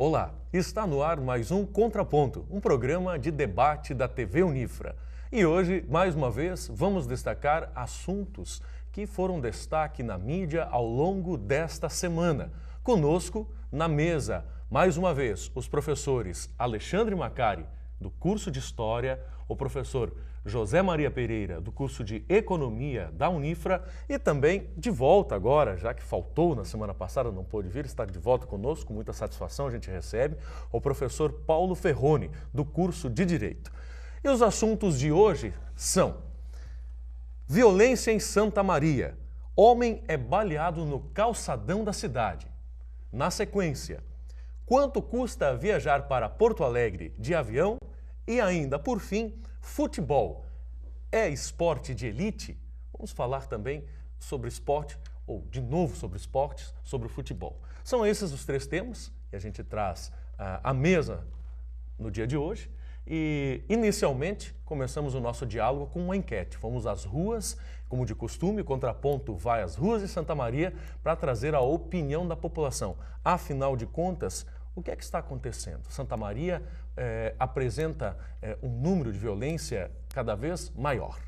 Olá, está no ar mais um Contraponto, um programa de debate da TV Unifra. E hoje, mais uma vez, vamos destacar assuntos que foram destaque na mídia ao longo desta semana. Conosco, na mesa, mais uma vez, os professores Alexandre Macari, do curso de História, o professor José Maria Pereira, do curso de Economia da Unifra, e também de volta agora, já que faltou na semana passada, não pôde vir, está de volta conosco, com muita satisfação a gente recebe, o professor Paulo Ferroni, do curso de Direito. E os assuntos de hoje são: violência em Santa Maria, homem é baleado no calçadão da cidade. Na sequência, quanto custa viajar para Porto Alegre de avião? E ainda, por fim, futebol é esporte de elite? Vamos falar também sobre esporte, ou de novo sobre esportes, sobre o futebol. São esses os três temas que a gente traz à mesa no dia de hoje. E, inicialmente, começamos o nosso diálogo com uma enquete. Fomos às ruas, como de costume, o Contraponto vai às ruas de Santa Maria para trazer a opinião da população. Afinal de contas, o que é que está acontecendo? Santa Maria apresenta um número de violência cada vez maior.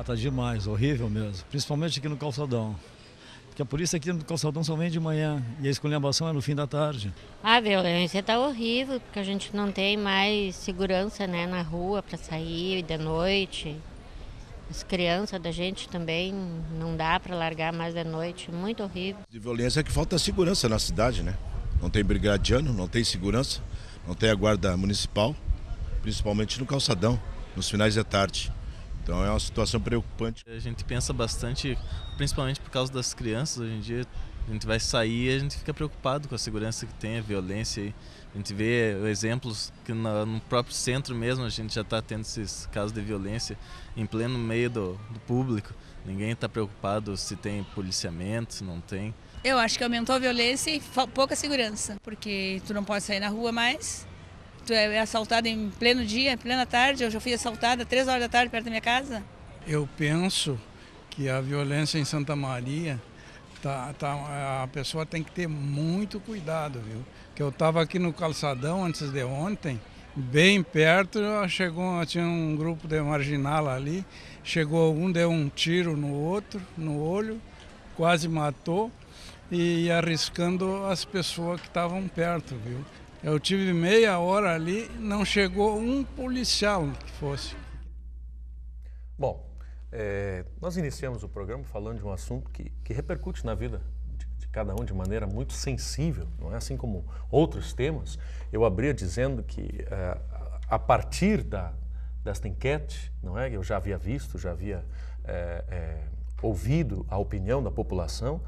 Tá demais, horrível mesmo, principalmente aqui no calçadão. Porque a polícia aqui no calçadão só vem de manhã e a esculhambação é no fim da tarde. A violência está horrível, porque a gente não tem mais segurança, né, na rua para sair de noite. As crianças da gente também não dá para largar mais de noite, muito horrível. De violência é que falta segurança na cidade, né? Não tem brigadiano, não tem segurança, não tem a guarda municipal, principalmente no calçadão, nos finais de tarde. Então é uma situação preocupante. A gente pensa bastante, principalmente por causa das crianças. Hoje em dia a gente vai sair e a gente fica preocupado com a segurança que tem, a violência. A gente vê exemplos que no próprio centro mesmo a gente já está tendo esses casos de violência em pleno meio do público. Ninguém está preocupado se tem policiamento, se não tem. Eu acho que aumentou a violência e pouca segurança, porque tu não pode sair na rua mais, tu é assaltado em pleno dia, em plena tarde. Eu já fui assaltada às 3 horas da tarde perto da minha casa. Eu penso que a violência em Santa Maria, a pessoa tem que ter muito cuidado, viu? Que eu estava aqui no calçadão antes de ontem, bem perto, tinha um grupo de marginal ali, chegou um, deu um tiro no outro, no olho, quase matou, e arriscando as pessoas que estavam perto, viu? Eu tive meia hora ali, não chegou um policial que fosse. Bom, nós iniciamos o programa falando de um assunto que repercute na vida de cada um de maneira muito sensível, não é? Assim como outros temas. Eu abria dizendo que a partir desta enquete, não é? Eu já havia visto, já havia ouvido a opinião da população,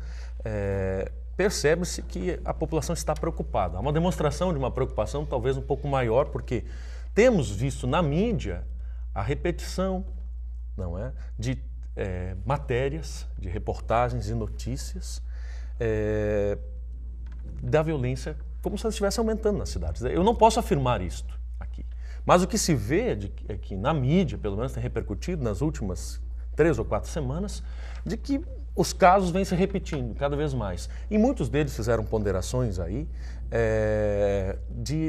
percebe-se que a população está preocupada. Há uma demonstração de uma preocupação talvez um pouco maior, porque temos visto na mídia a repetição, não é, de matérias, de reportagens e notícias da violência como se ela estivesse aumentando nas cidades. Eu não posso afirmar isto aqui, mas o que se vê é que na mídia, pelo menos tem repercutido nas últimas 3 ou 4 semanas, de que os casos vêm se repetindo cada vez mais. E muitos deles fizeram ponderações aí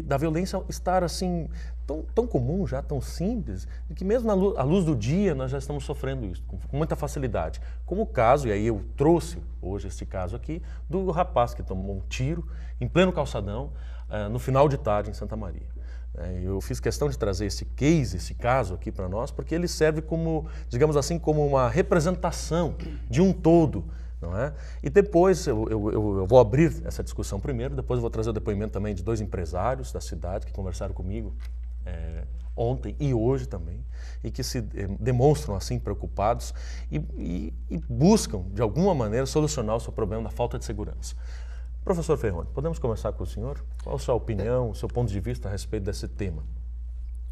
da violência estar assim tão comum já, tão simples, de que mesmo à luz do dia nós já estamos sofrendo isso com muita facilidade. Como o caso, e aí eu trouxe hoje esse caso aqui, do rapaz que tomou um tiro em pleno calçadão no final de tarde em Santa Maria. Eu fiz questão de trazer esse case, esse caso aqui para nós, porque ele serve como, digamos assim, como uma representação de um todo, não é? E depois eu vou abrir essa discussão primeiro, depois eu vou trazer o depoimento também de 2 empresários da cidade que conversaram comigo ontem e hoje também, e que se demonstram assim preocupados e buscam, de alguma maneira, solucionar o seu problema da falta de segurança. Professor Ferroni, podemos começar com o senhor? Qual a sua opinião, o seu ponto de vista a respeito desse tema?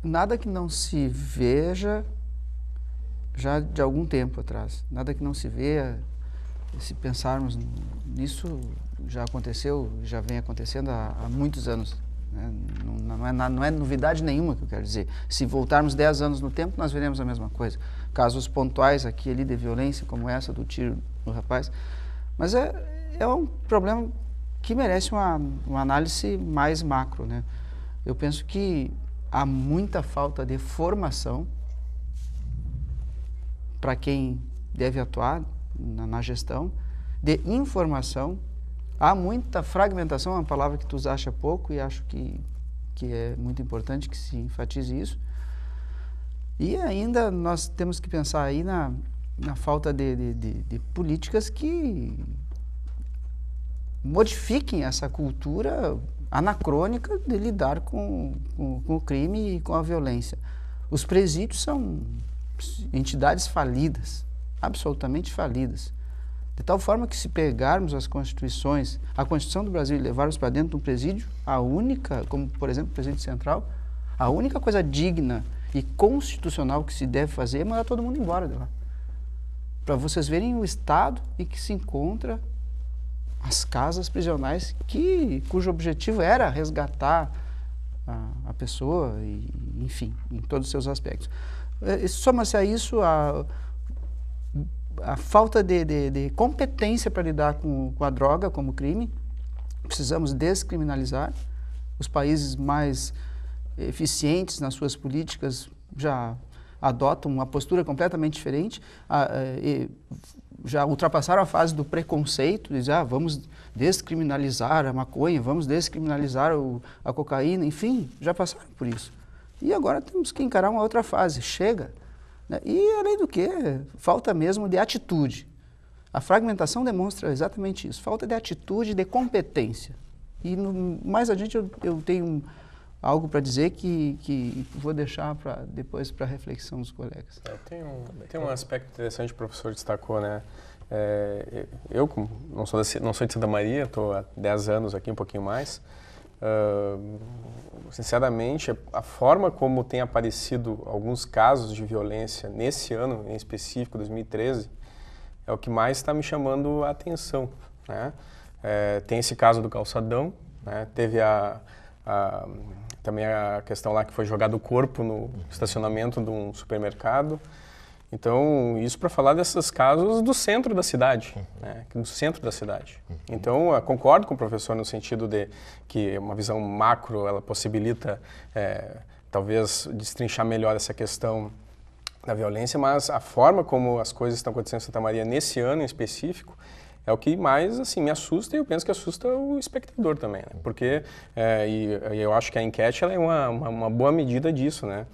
Nada que não se veja já de algum tempo atrás. Nada que não se veja, se pensarmos nisso, já aconteceu, já vem acontecendo há muitos anos. Né? Não é novidade nenhuma que eu quero dizer. Se voltarmos 10 anos no tempo, nós veremos a mesma coisa. Casos pontuais aqui e ali de violência, como essa do tiro no rapaz. Mas é um problema que merece uma análise mais macro, né? Eu penso que há muita falta de formação para quem deve atuar na gestão, de informação. Há muita fragmentação, é uma palavra que tu usaste há pouco e acho que é muito importante que se enfatize isso. E ainda nós temos que pensar aí na falta de políticas que modifiquem essa cultura anacrônica de lidar com o crime e com a violência. Os presídios são entidades falidas, absolutamente falidas. De tal forma que, se pegarmos as constituições, a Constituição do Brasil, e levarmos para dentro de um presídio, a única, como por exemplo o Presídio Central, a única coisa digna e constitucional que se deve fazer é mandar todo mundo embora de lá. Para vocês verem o estado em que se encontra as casas prisionais, cujo objetivo era resgatar a pessoa, e, enfim, em todos os seus aspectos. Soma-se a isso a falta de competência para lidar com a droga como crime. Precisamos descriminalizar. Os países mais eficientes nas suas políticas já adotam uma postura completamente diferente, já ultrapassaram a fase do preconceito, dizer, vamos descriminalizar a maconha, vamos descriminalizar a cocaína, enfim, já passaram por isso. E agora temos que encarar uma outra fase, chega. Né? E, além do que, falta mesmo de atitude. A fragmentação demonstra exatamente isso, falta de atitude, de competência. E mais adiante eu tenho algo para dizer que vou deixar depois para a reflexão dos colegas. Tem um aspecto interessante que o professor destacou, né? Eu não sou de Santa Maria, estou há 10 anos aqui, um pouquinho mais. Sinceramente, a forma como tem aparecido alguns casos de violência nesse ano, em específico, 2013, é o que mais está me chamando a atenção, né? Tem esse caso do Calçadão, né? Teve também a questão lá que foi jogado o corpo no estacionamento de um supermercado. Então, isso para falar desses casos do centro da cidade, né? Do centro da cidade. Então, eu concordo com o professor no sentido de que uma visão macro, ela possibilita, talvez, destrinchar melhor essa questão da violência, mas a forma como as coisas estão acontecendo em Santa Maria nesse ano em específico é o que mais, assim, me assusta, e eu penso que assusta o espectador também, né? Porque, e eu acho que a enquete ela é uma boa medida disso, né?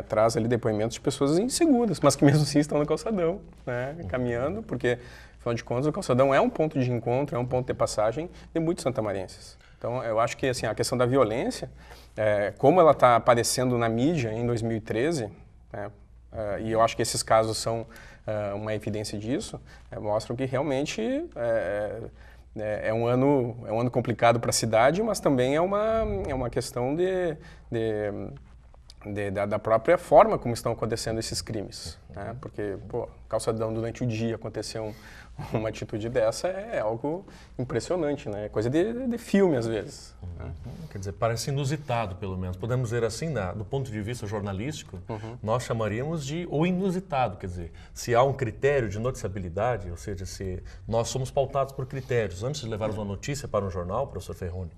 Traz ali depoimentos de pessoas inseguras, mas que mesmo assim estão no calçadão, né? Caminhando, porque, afinal de contas, o calçadão é um ponto de encontro, é um ponto de passagem de muitos santamarenses. Então, eu acho que, assim, a questão da violência, como ela está aparecendo na mídia em 2013, né? E eu acho que esses casos são uma evidência disso, mostram que realmente é um ano complicado para a cidade, mas também é uma questão da própria forma como estão acontecendo esses crimes, né? Porque, calçadão durante o dia aconteceu uma atitude dessa é algo impressionante, né? É coisa de filme às vezes. Né? Quer dizer, parece inusitado, pelo menos. Podemos dizer assim, do ponto de vista jornalístico, nós chamaríamos de o inusitado. Quer dizer, se há um critério de noticiabilidade, ou seja, se nós somos pautados por critérios. Antes de levarmos uma notícia para um jornal, professor Ferroni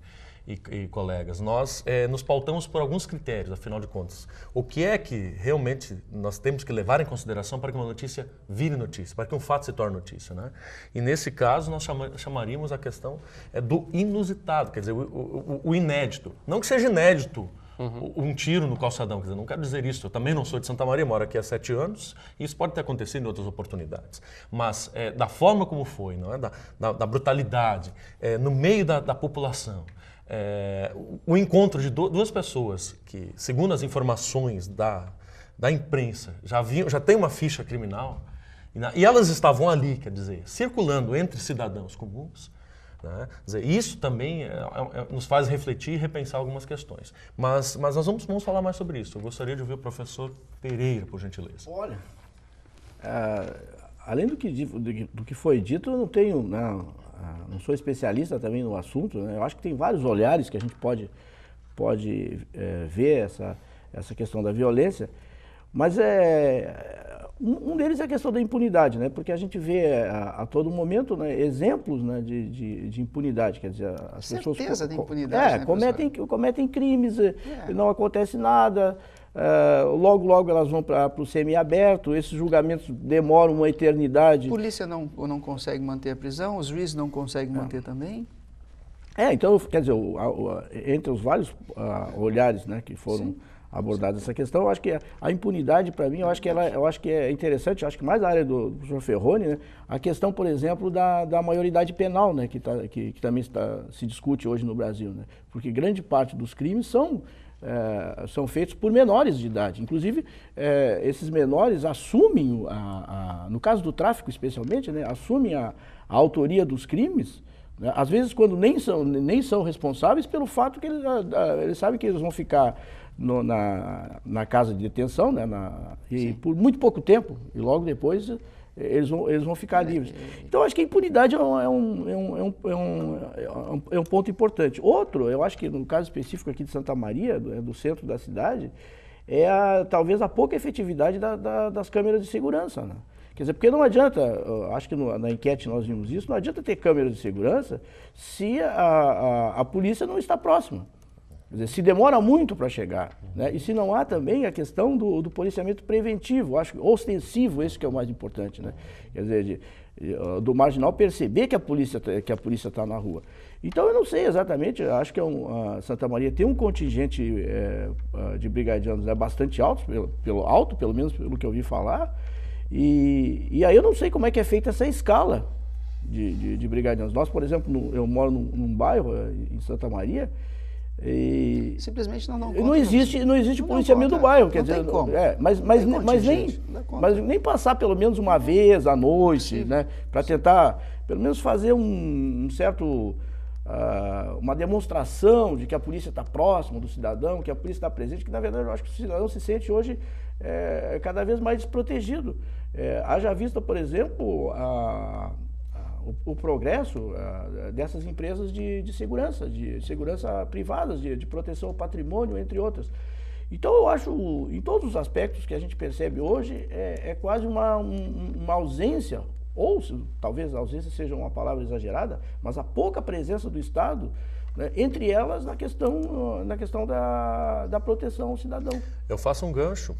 e colegas, nós nos pautamos por alguns critérios, afinal de contas. O que é que realmente nós temos que levar em consideração para que uma notícia vire notícia, para que um fato se torne notícia, né? E nesse caso nós chamaríamos a questão do inusitado, quer dizer, o inédito. Não que seja inédito um tiro no calçadão, quer dizer, não quero dizer isso, eu também não sou de Santa Maria, moro aqui há 7 anos, e isso pode ter acontecido em outras oportunidades. Mas da forma como foi, não é? Da brutalidade, no meio da população, o encontro de duas pessoas que, segundo as informações da imprensa, já tem uma ficha criminal, e elas estavam ali, quer dizer, circulando entre cidadãos comuns, né? Quer dizer, isso também nos faz refletir e repensar algumas questões. Mas nós vamos falar mais sobre isso. Eu gostaria de ouvir o professor Pereira, por gentileza. Olha, além do que foi dito, eu não tenho... Não sou especialista também no assunto, né? Eu acho que tem vários olhares que a gente pode ver essa questão da violência, mas Um deles é a questão da impunidade, né? Porque a gente vê a todo momento, né, exemplos, né, de impunidade. Quer dizer, as pessoas certeza da impunidade, né, cometem crimes, não acontece nada. Logo elas vão para o semiaberto, esses julgamentos demoram uma eternidade. A polícia não consegue manter a prisão, os juízes não conseguem manter também? Então, quer dizer, entre os vários olhares, né, que foram abordados essa questão, eu acho que a impunidade, para mim, eu acho que é interessante, eu acho que mais na área do professor Ferroni, né, a questão, por exemplo, da maioridade penal, né, que também se discute hoje no Brasil, né, porque grande parte dos crimes são feitos por menores de idade. Inclusive, esses menores assumem, no caso do tráfico especialmente, né, assumem a autoria dos crimes, né, às vezes quando nem são responsáveis pelo fato que eles sabem que eles vão ficar na casa de detenção, né, e por muito pouco tempo, e logo depois eles vão ficar livres. Então, acho que a impunidade é um ponto importante. Outro, eu acho que no caso específico aqui de Santa Maria, do centro da cidade, talvez a pouca efetividade das câmeras de segurança, né? Quer dizer, porque não adianta, acho que na enquete nós vimos isso, não adianta ter câmeras de segurança se a polícia não está próxima. Quer dizer, se demora muito para chegar, né? E se não há também a questão do policiamento preventivo, acho que ostensivo, esse que é o mais importante, né? Quer dizer, do marginal perceber que a polícia está na rua. Então eu não sei exatamente, acho que a Santa Maria tem um contingente de brigadianos bastante alto, pelo menos pelo que eu ouvi falar, e aí eu não sei como é que é feita essa escala de brigadianos. Nós, por exemplo, eu moro num bairro em Santa Maria, simplesmente não existe policiamento do bairro, quer dizer, mas nem passar pelo menos uma vez à noite, né, para tentar pelo menos fazer uma demonstração de que a polícia está próxima do cidadão, que a polícia está presente, que na verdade eu acho que o cidadão se sente hoje cada vez mais desprotegido. Haja vista, por exemplo, o progresso dessas empresas de segurança privadas, de proteção ao patrimônio, entre outras. Então, eu acho, em todos os aspectos que a gente percebe hoje, quase uma ausência, ou talvez a ausência seja uma palavra exagerada, mas a pouca presença do Estado, né, entre elas na questão da proteção ao cidadão. Eu faço um gancho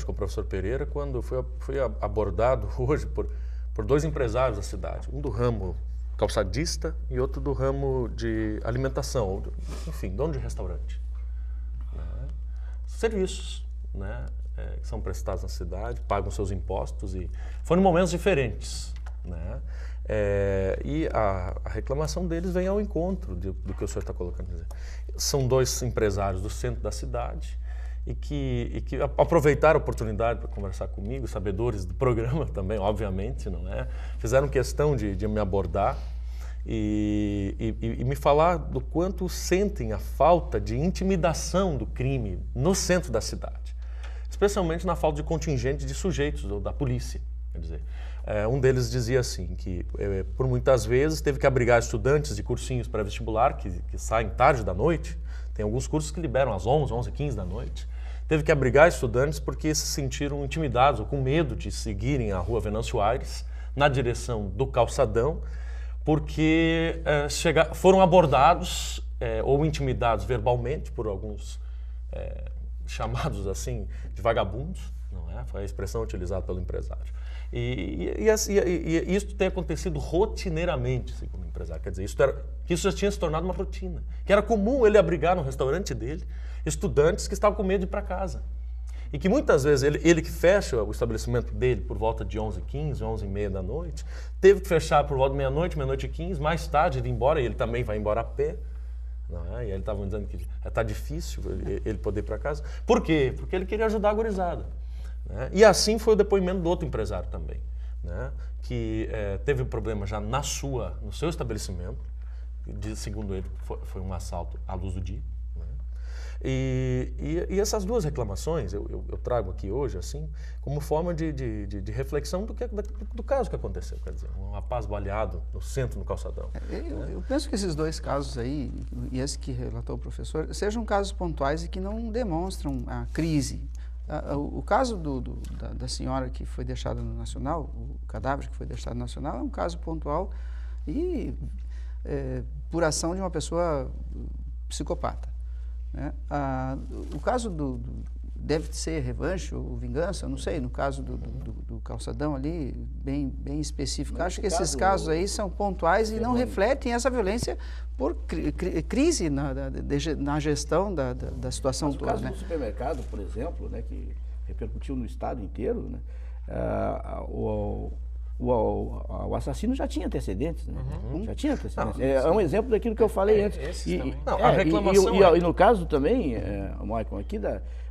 com o professor Pereira quando fui abordado hoje por dois empresários da cidade, um do ramo calçadista e outro do ramo de alimentação, enfim, dono de restaurante. Né? Serviços, né, que são prestados na cidade, pagam seus impostos e foram em momentos diferentes. Né? E a reclamação deles vem ao encontro do que o senhor está colocando. Quer dizer, são dois empresários do centro da cidade e que aproveitaram a oportunidade para conversar comigo, sabedores do programa também, obviamente, não é? Fizeram questão de me abordar e me falar do quanto sentem a falta de intimidação do crime no centro da cidade, especialmente na falta de contingente de sujeitos ou da polícia. Quer dizer, um deles dizia assim, que por muitas vezes teve que abrigar estudantes de cursinhos pré-vestibular que saem tarde da noite. Tem alguns cursos que liberam às 11, 15 da noite. Teve que abrigar estudantes porque se sentiram intimidados ou com medo de seguirem a rua Venâncio Aires na direção do calçadão, porque foram abordados ou intimidados verbalmente por alguns chamados assim de vagabundos, não é? Foi a expressão utilizada pelo empresário. E isso tem acontecido rotineiramente, segundo o empresário. Quer dizer, isso já tinha se tornado uma rotina. Que era comum ele abrigar no restaurante dele estudantes que estavam com medo de ir para casa. E que muitas vezes ele que fecha o estabelecimento dele por volta de 11h15, 11h30 da noite, teve que fechar por volta de meia-noite, meia-noite e 15, mais tarde ele ir embora, e ele também vai embora a pé. Não é? E aí ele estava dizendo que está difícil ele poder ir para casa. Por quê? Porque ele queria ajudar a gurizada. Né? E assim foi o depoimento do outro empresário também, né? Que teve um problema já no seu estabelecimento, segundo ele foi um assalto à luz do dia. Né? E essas duas reclamações eu trago aqui hoje assim como forma de reflexão do caso que aconteceu, quer dizer, um rapaz baleado no centro, no calçadão. Eu penso que esses dois casos aí, e esse que relatou o professor, sejam casos pontuais e que não demonstram a crise O caso da senhora que foi deixada no Nacional, o cadáver que foi deixado no Nacional, é um caso pontual e por ação de uma pessoa psicopata, né? O caso deve ser revanche ou vingança, eu não sei, no caso do Calçadão ali, bem específico. Acho que esses casos aí são pontuais e não refletem essa violência por crise na gestão da situação toda. O caso do supermercado, por exemplo, né, que repercutiu no estado inteiro, né, o assassino já tinha antecedentes, né? Já tinha antecedentes. É um exemplo daquilo que eu falei antes. A reclamação e no caso também, Maicon, aqui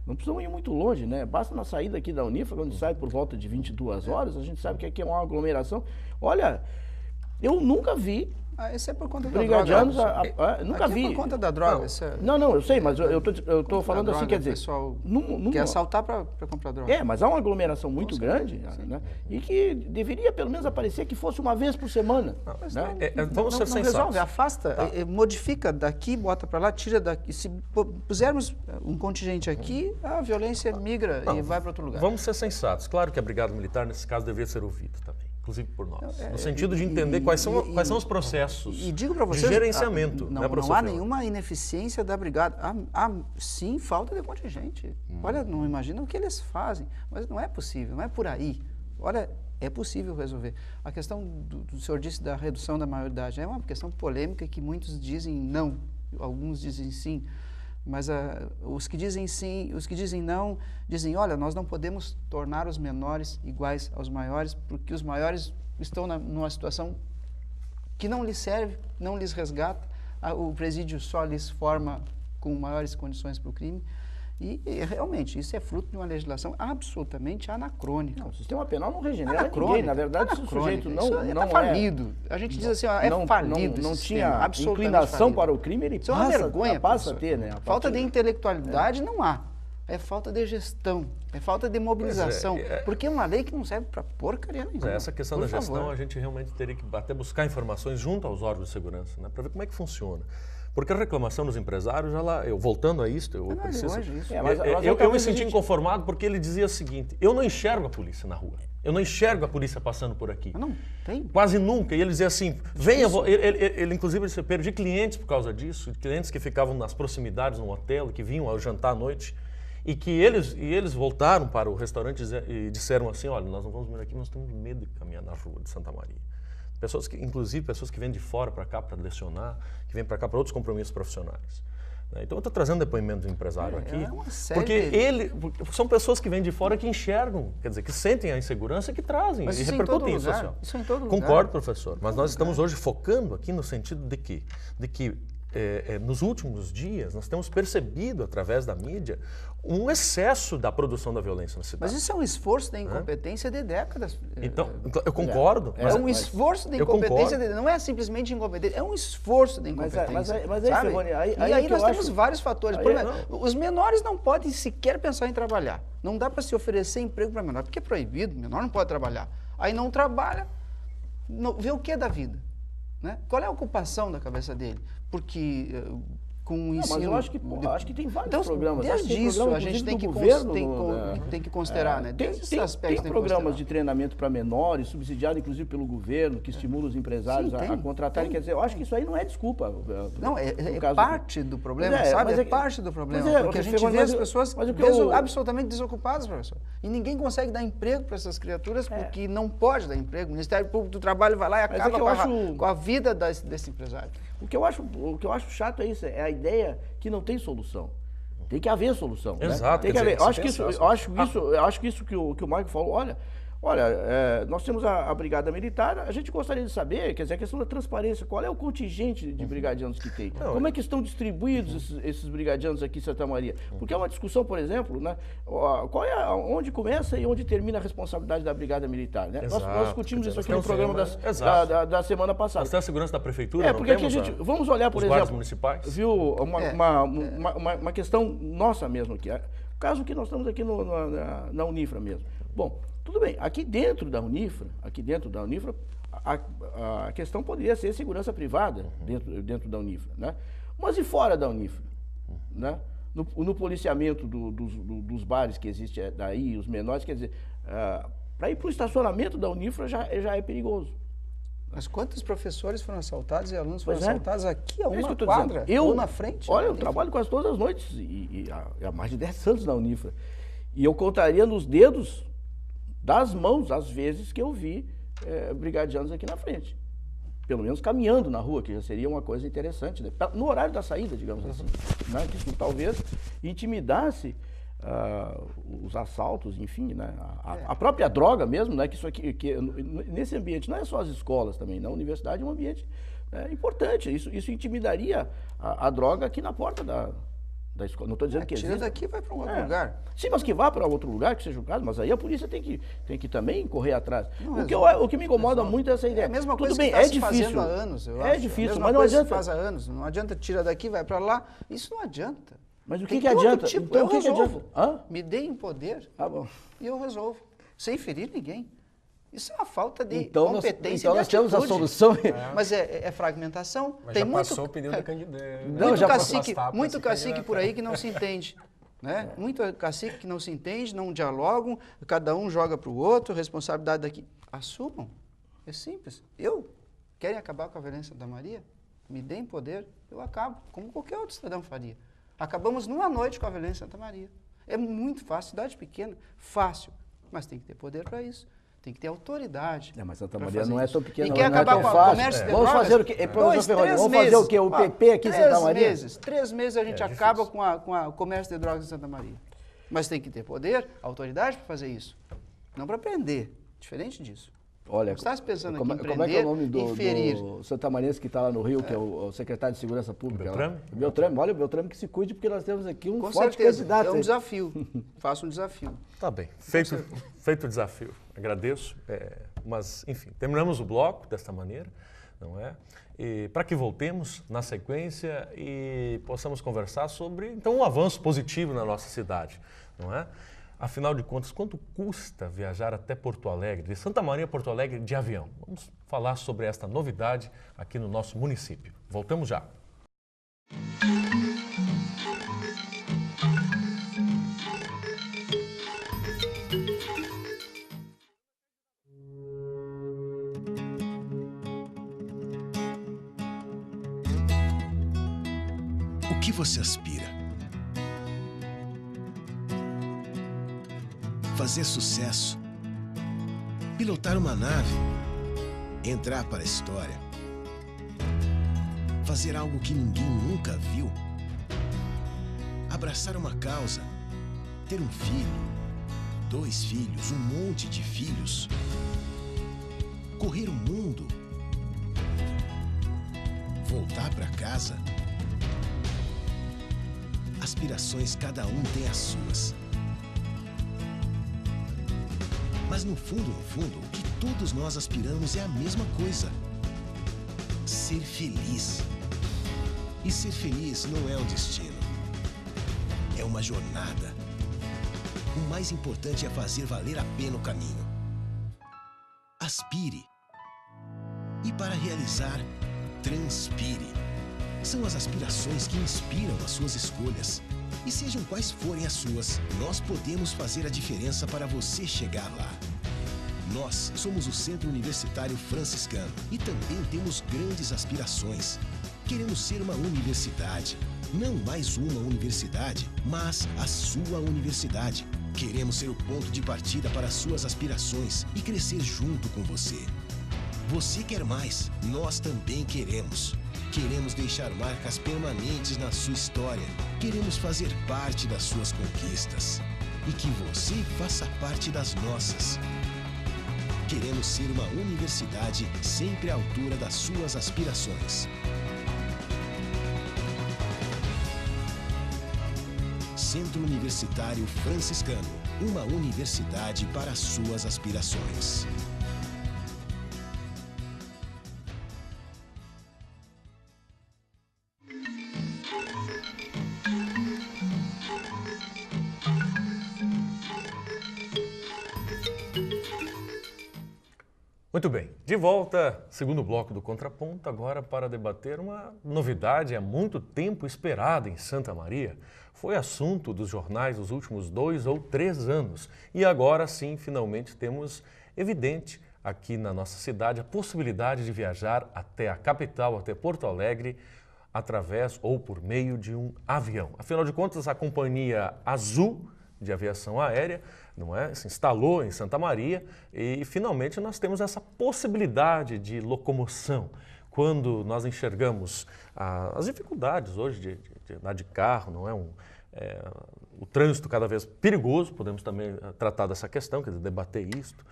não precisamos ir muito longe, né? Basta na saída aqui da Unifra, quando sai por volta de 22 horas, a gente sabe que aqui é uma aglomeração. Olha, eu nunca vi esse é por conta da brigadianos, droga. Nunca vi. É por conta da droga. Não, eu sei, mas eu tô falando droga, assim, quer dizer... quer assaltar para comprar droga. Mas há uma aglomeração muito grande, né? E que deveria pelo menos aparecer que fosse uma vez por semana. Vamos ser sensatos. Resolve, afasta, modifica daqui, bota para lá, tira daqui. Se pusermos um contingente aqui, a violência migra e vai para outro lugar. Vamos ser sensatos. Claro que a Brigada Militar, nesse caso, deveria ser ouvida também. Inclusive por nós, no sentido de entender quais são os processos de gerenciamento. Não há nenhuma ineficiência da brigada. Há sim falta de contingente. Olha, não imagina o que eles fazem, mas não é possível, não é por aí. Olha, é possível resolver. A questão do senhor disse da redução da maioridade é uma questão polêmica que muitos dizem não, alguns dizem sim. Mas os que dizem sim, os que dizem não, dizem, olha, nós não podemos tornar os menores iguais aos maiores, porque os maiores estão numa situação que não lhes serve, não lhes resgata, o presídio só lhes forma com maiores condições para o crime. E realmente, isso é fruto de uma legislação absolutamente anacrônica. O sistema penal não regenera ninguém. Na verdade, se o sujeito não é falido. A gente diz assim, é falido. Não tinha inclinação para o crime, ele isso é uma vergonha, passa a ter, né? Falta de intelectualidade não há. É falta de gestão, é falta de mobilização, porque é uma lei que não serve para porcaria nenhuma. Essa questão da gestão, a gente realmente teria que até buscar informações junto aos órgãos de segurança, né, para ver como é que funciona. Porque a reclamação dos empresários, voltando a isso, eu me senti inconformado porque ele dizia o seguinte, eu não enxergo a polícia na rua, eu não enxergo a polícia passando por aqui. Não tem. Quase nunca. E ele dizia assim, venha, ele inclusive ele perdi clientes por causa disso, clientes que ficavam nas proximidades no hotel, que vinham ao jantar à noite, e que eles voltaram para o restaurante e disseram assim, olha, nós não vamos vir aqui, nós temos medo de caminhar na rua de Santa Maria. Inclusive pessoas que vêm de fora para cá para lecionar, que vêm para cá para outros compromissos profissionais. Então eu estou trazendo depoimento do empresário aqui, porque são pessoas que vêm de fora que enxergam, quer dizer, que sentem a insegurança e que trazem e repercutem isso. Isso em todo lugar. Concordo, professor, mas nós estamos hoje focando aqui no sentido de que nos últimos dias nós temos percebido através da mídia um excesso da produção da violência na cidade. Mas isso é um esforço da incompetência de décadas. Então, eu concordo. É um esforço da incompetência, não é simplesmente incompetência, é um esforço da incompetência. Mas aí, Ferroni, e aí nós temos vários fatores. Os menores não podem sequer pensar em trabalhar. Não dá para se oferecer emprego para menor, porque é proibido, o menor não pode trabalhar. Aí não trabalha, vê o que da vida? Né? Qual é a ocupação da cabeça dele? Porque com o ensino... Mas eu acho que tem vários programas. Desde isso a gente tem que considerar, né? Tem programas de treinamento para menores, subsidiado inclusive pelo governo, que estimula os empresários a contratarem. Quer dizer, eu acho que isso aí não é desculpa. Não, é parte do problema, sabe? É parte do problema. Porque a gente vê as pessoas absolutamente desocupadas, professor. E ninguém consegue dar emprego para essas criaturas porque não pode dar emprego. O Ministério Público do Trabalho vai lá e acaba com a vida desse empresário. O que eu acho chato é isso, é a ideia que não tem solução. Tem que haver solução. Exato. Né? Tem que haver. Eu acho que isso que o Maicon falou, olha, nós temos a Brigada Militar, a gente gostaria de saber, quer dizer, a questão da transparência, qual é o contingente de brigadianos que tem? Como é que estão distribuídos esses brigadianos aqui em Santa Maria? Porque é uma discussão, por exemplo, né, onde começa e onde termina a responsabilidade da Brigada Militar. Né? Nós discutimos isso aqui no programa da semana passada. Mas tem a segurança da Prefeitura, porque aqui vamos olhar, por exemplo, municipais? Viu, uma questão nossa mesmo aqui. O caso que nós estamos aqui na Unifra mesmo. Bom, tudo bem, aqui dentro da Unifra, a questão poderia ser segurança privada dentro da Unifra, né? Mas e fora da Unifra, né? no policiamento dos bares que existe daí, os menores, quer dizer, para ir para o estacionamento da Unifra já é perigoso. Mas quantos professores foram assaltados e alunos foram Pois é. assaltados aqui a É isso uma que eu tô quadra, dizendo. ou na frente? Olha, da eu Unifra? trabalho quase todas as noites, e há mais de 10 anos na Unifra. E eu contaria nos dedos das mãos as vezes que eu vi brigadianos aqui na frente. Pelo menos caminhando na rua, que já seria uma coisa interessante, né? No horário da saída, digamos assim. Né? Que isso talvez intimidasse os assaltos, enfim, né? A própria droga mesmo, né? Que isso aqui, nesse ambiente, não é só as escolas também, não. A universidade é um ambiente importante. Isso intimidaria a droga aqui na porta da escola. Não estou dizendo que tira existe. daqui e vai para um outro lugar. Sim, mas que vá para outro lugar, que seja o caso, mas aí a polícia tem que também correr atrás. O que me incomoda muito é essa ideia. É a mesma Tudo coisa bem, que está é se difícil. fazendo há anos, eu É acho. difícil, A mesma mas não coisa adianta. se faz há anos. Não adianta tira daqui, vai para lá. Isso não adianta. Mas o Tem que todo adianta? tipo, Então, eu o que resolvo. adianta? Me deem poder Ah, bom. e eu resolvo. Sem ferir ninguém. Isso é uma falta de Então competência nós e de temos a atitude. solução. Mas é fragmentação. Mas Tem já muito, passou o período da candidatura. muito cacique por aí que não se entende. Né? Muito cacique que não se entende, não dialogam, cada um joga para o outro, responsabilidade daqui. Assumam. É simples. Querem acabar com a violência da Maria? Me deem poder, eu acabo, como qualquer outro cidadão faria. Acabamos numa noite com a violência em Santa Maria. É muito fácil, cidade pequena, fácil, mas tem que ter poder para isso. Tem que ter autoridade. Mas Santa pra Maria fazer não é isso. tão pequena, E não quer é acabar tão com o fácil. comércio de Vamos drogas? fazer o quê? Professor Ferroni, vamos fazer o quê? O PP aqui em Santa Maria? 3 meses a gente acaba com o comércio de drogas em Santa Maria. Mas tem que ter poder, autoridade para fazer isso. Não para prender. Diferente disso. Olha, não está se pensando aqui em como é que é o prender nome e ferir. do santamarense que está lá no Rio, que é o secretário de Segurança Pública? Beltrame? Beltrame. Olha, o Beltrame que se cuide, porque nós temos aqui um Com forte certeza, candidato. é um aí. desafio. Faço um desafio. Tá bem, feito o desafio. Agradeço, mas enfim, terminamos o bloco desta maneira, não é? E para que voltemos na sequência e possamos conversar sobre, então, um avanço positivo na nossa cidade, não é? Afinal de contas, quanto custa viajar até Porto Alegre, de Santa Maria a Porto Alegre de avião? Vamos falar sobre esta novidade aqui no nosso município. Voltamos já. O que você aspira? Fazer sucesso, pilotar uma nave, entrar para a história, fazer algo que ninguém nunca viu, abraçar uma causa, ter um filho, 2 filhos, um monte de filhos, correr o mundo, voltar para casa. Aspirações, cada um tem as suas. Mas no fundo, o que todos nós aspiramos é a mesma coisa. Ser feliz. E ser feliz não é um destino. É uma jornada. O mais importante é fazer valer a pena o caminho. Aspire. E para realizar, transpire. São as aspirações que inspiram as suas escolhas. E sejam quais forem as suas, nós podemos fazer a diferença para você chegar lá. Nós somos o Centro Universitário Franciscano e também temos grandes aspirações. Queremos ser uma universidade. Não mais uma universidade, mas a sua universidade. Queremos ser o ponto de partida para as suas aspirações e crescer junto com você. Você quer mais, nós também queremos. Queremos deixar marcas permanentes na sua história. Queremos fazer parte das suas conquistas. E que você faça parte das nossas. Queremos ser uma universidade sempre à altura das suas aspirações. Centro Universitário Franciscano. Uma universidade para as suas aspirações. Muito bem, de volta, segundo bloco do Contraponto, agora para debater uma novidade há muito tempo esperada em Santa Maria. Foi assunto dos jornais nos últimos 2 ou 3 anos e agora sim, finalmente temos evidente aqui na nossa cidade a possibilidade de viajar até a capital, até Porto Alegre, através ou por meio de um avião. Afinal de contas, a Companhia Azul de Aviação Aérea, não é? Se instalou em Santa Maria e finalmente nós temos essa possibilidade de locomoção. Quando nós enxergamos as dificuldades hoje de andar de carro, não é? O trânsito cada vez perigoso, podemos também tratar dessa questão, quer dizer, debater isto.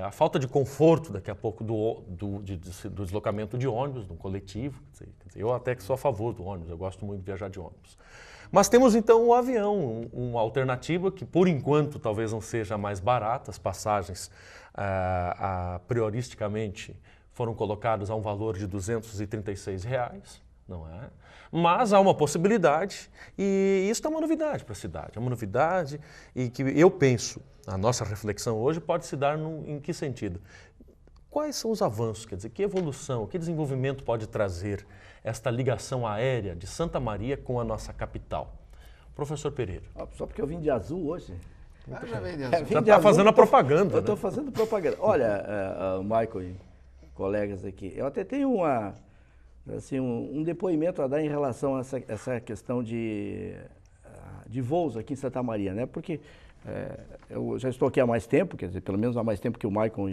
A falta de conforto daqui a pouco do deslocamento de ônibus, do coletivo. Quer dizer, eu até que sou a favor do ônibus, eu gosto muito de viajar de ônibus. Mas temos então o avião, uma alternativa que por enquanto talvez não seja mais barata, as passagens prioristicamente foram colocadas a um valor de R$ 236, não é? Mas há uma possibilidade e isso é uma novidade para a cidade, é uma novidade e que eu penso, a nossa reflexão hoje pode se dar em que sentido? Quais são os avanços, quer dizer, que evolução, que desenvolvimento pode trazer esta ligação aérea de Santa Maria com a nossa capital? Professor Pereira. Só porque eu vim de azul hoje. Já vem de azul. Já está fazendo a propaganda. Eu estou fazendo propaganda. Olha, Michael e colegas aqui, eu até tenho um depoimento a dar em relação a essa questão de voos aqui em Santa Maria, né? Porque eu já estou aqui há mais tempo, quer dizer, pelo menos há mais tempo que o Michael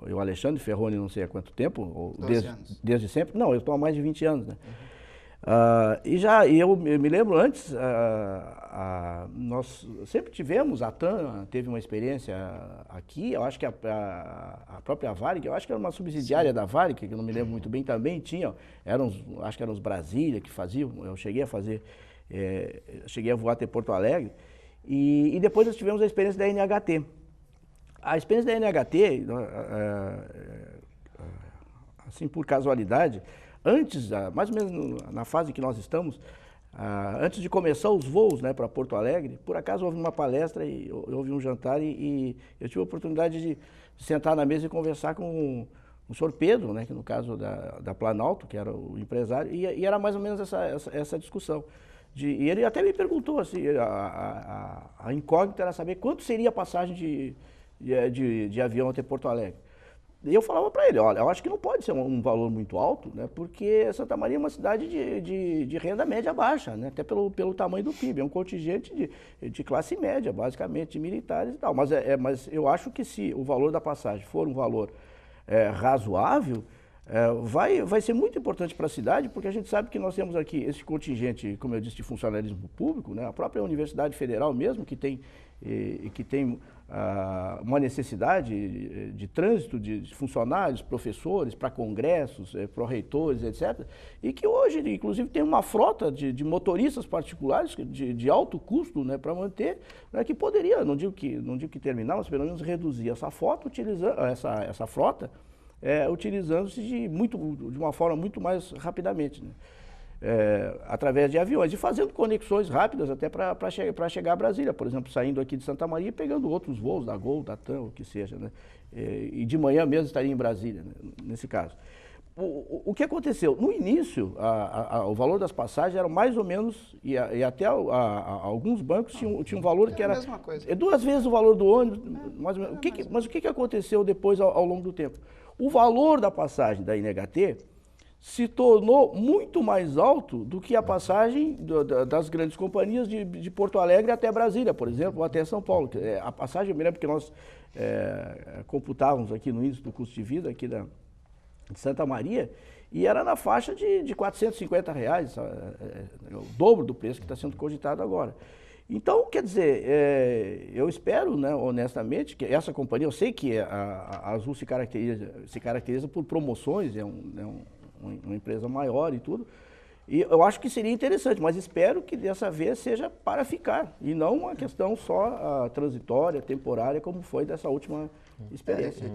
e o Alexandre Ferroni, não sei há quanto tempo, desde sempre. Não, eu estou há mais de 20 anos, né? Eu me lembro antes, nós sempre tivemos, a TAM teve uma experiência aqui, eu acho que a própria Varig, eu acho que era uma subsidiária da Varig, que eu não me lembro muito bem, também tinha, acho que eram os Brasília que faziam, eu cheguei a voar até Porto Alegre, e depois nós tivemos a experiência da NHT. A experiência da NHT, assim por casualidade, antes, mais ou menos na fase que nós estamos, antes de começar os voos, né, para Porto Alegre, por acaso houve uma palestra, e houve um jantar e eu tive a oportunidade de sentar na mesa e conversar com o senhor Pedro, né, que no caso da Planalto, que era o empresário, e era mais ou menos essa discussão. E ele até me perguntou, assim, a incógnita era saber quanto seria a passagem de avião até Porto Alegre. E eu falava para ele, olha, eu acho que não pode ser um valor muito alto, né, porque Santa Maria é uma cidade de renda média baixa, né, até pelo tamanho do PIB, é um contingente de classe média, basicamente, de militares e tal. Mas eu acho que se o valor da passagem for um valor razoável, vai ser muito importante para a cidade, porque a gente sabe que nós temos aqui esse contingente, como eu disse, de funcionalismo público, né, a própria Universidade Federal mesmo, que tem uma necessidade de trânsito de funcionários, professores, para congressos, pró-reitores, etc. E que hoje, inclusive, tem uma frota de motoristas particulares de alto custo, né, para manter, né, que poderia, não digo que terminar, mas pelo menos reduzir essa frota, utilizando-se de uma forma muito mais rapidamente, né? Através de aviões e fazendo conexões rápidas até para chegar a Brasília, por exemplo, saindo aqui de Santa Maria e pegando outros voos da Gol, da TAM, o que seja, né? E de manhã mesmo estaria em Brasília, né, nesse caso. O que aconteceu? No início, o valor das passagens era mais ou menos, e até alguns bancos tinham um valor que era a mesma coisa. 2 vezes o valor do ônibus, mais ou menos. Mas o que aconteceu depois ao longo do tempo? O valor da passagem da NHT se tornou muito mais alto do que a passagem das grandes companhias de Porto Alegre até Brasília, por exemplo, ou até São Paulo. A passagem, eu me lembro que nós computávamos aqui no índice do custo de vida aqui de Santa Maria, e era na faixa de R$ 450, o dobro do preço que está sendo cogitado agora. Então, quer dizer, eu espero, né, honestamente, que essa companhia, eu sei que a Azul se caracteriza por promoções, é uma empresa maior e tudo, e eu acho que seria interessante, mas espero que dessa vez seja para ficar, e não uma questão só transitória, temporária, como foi dessa última experiência.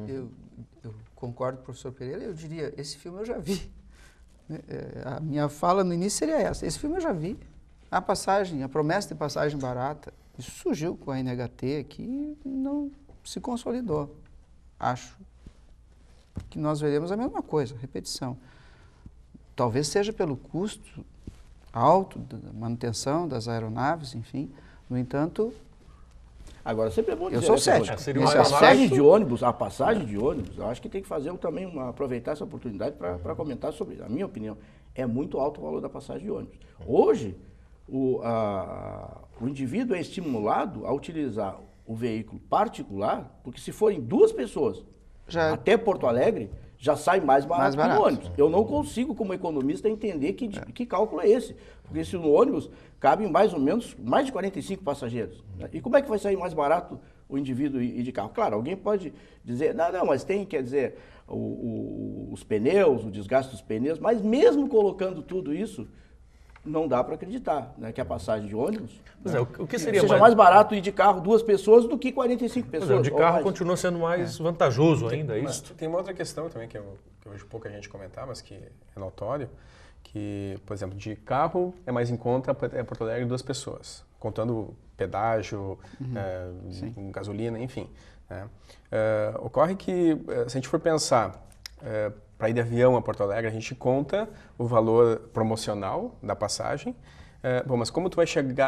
Eu concordo com o professor Pereira, eu diria, esse filme eu já vi. A minha fala no início seria essa, esse filme eu já vi. A promessa de passagem barata, isso surgiu com a NHT aqui e não se consolidou, acho. que nós veremos a mesma coisa, repetição. Talvez seja pelo custo alto da manutenção das aeronaves, enfim. No entanto, agora sempre é bom dizer, eu sou cético. A passagem de ônibus, eu acho que tem que fazer também aproveitar essa oportunidade para comentar sobre isso. A minha opinião, é muito alto o valor da passagem de ônibus. Hoje, o indivíduo é estimulado a utilizar o veículo particular, porque se forem 2 pessoas até Porto Alegre, já sai mais barato que o ônibus. Eu não consigo, como economista, entender que cálculo é esse. Porque se no ônibus cabem mais ou menos mais de 45 passageiros. Né? E como é que vai sair mais barato o indivíduo ir de carro? Claro, alguém pode dizer, não, mas tem, quer dizer, os pneus, o desgaste dos pneus, mas mesmo colocando tudo isso, não dá para acreditar, né, que a passagem de ônibus o que seria seja mais barato ir de carro 2 pessoas do que 45 pessoas. O de carro continua sendo mais vantajoso ainda, é isso? Tem uma outra questão também que eu vejo pouca gente comentar, mas que é notório, que, por exemplo, de carro é mais em conta Porto Alegre 2 pessoas, contando pedágio, gasolina, enfim. Né? Ocorre que, se a gente for pensar para ir de avião a Porto Alegre, a gente conta o valor promocional da passagem. Bom, mas como tu vai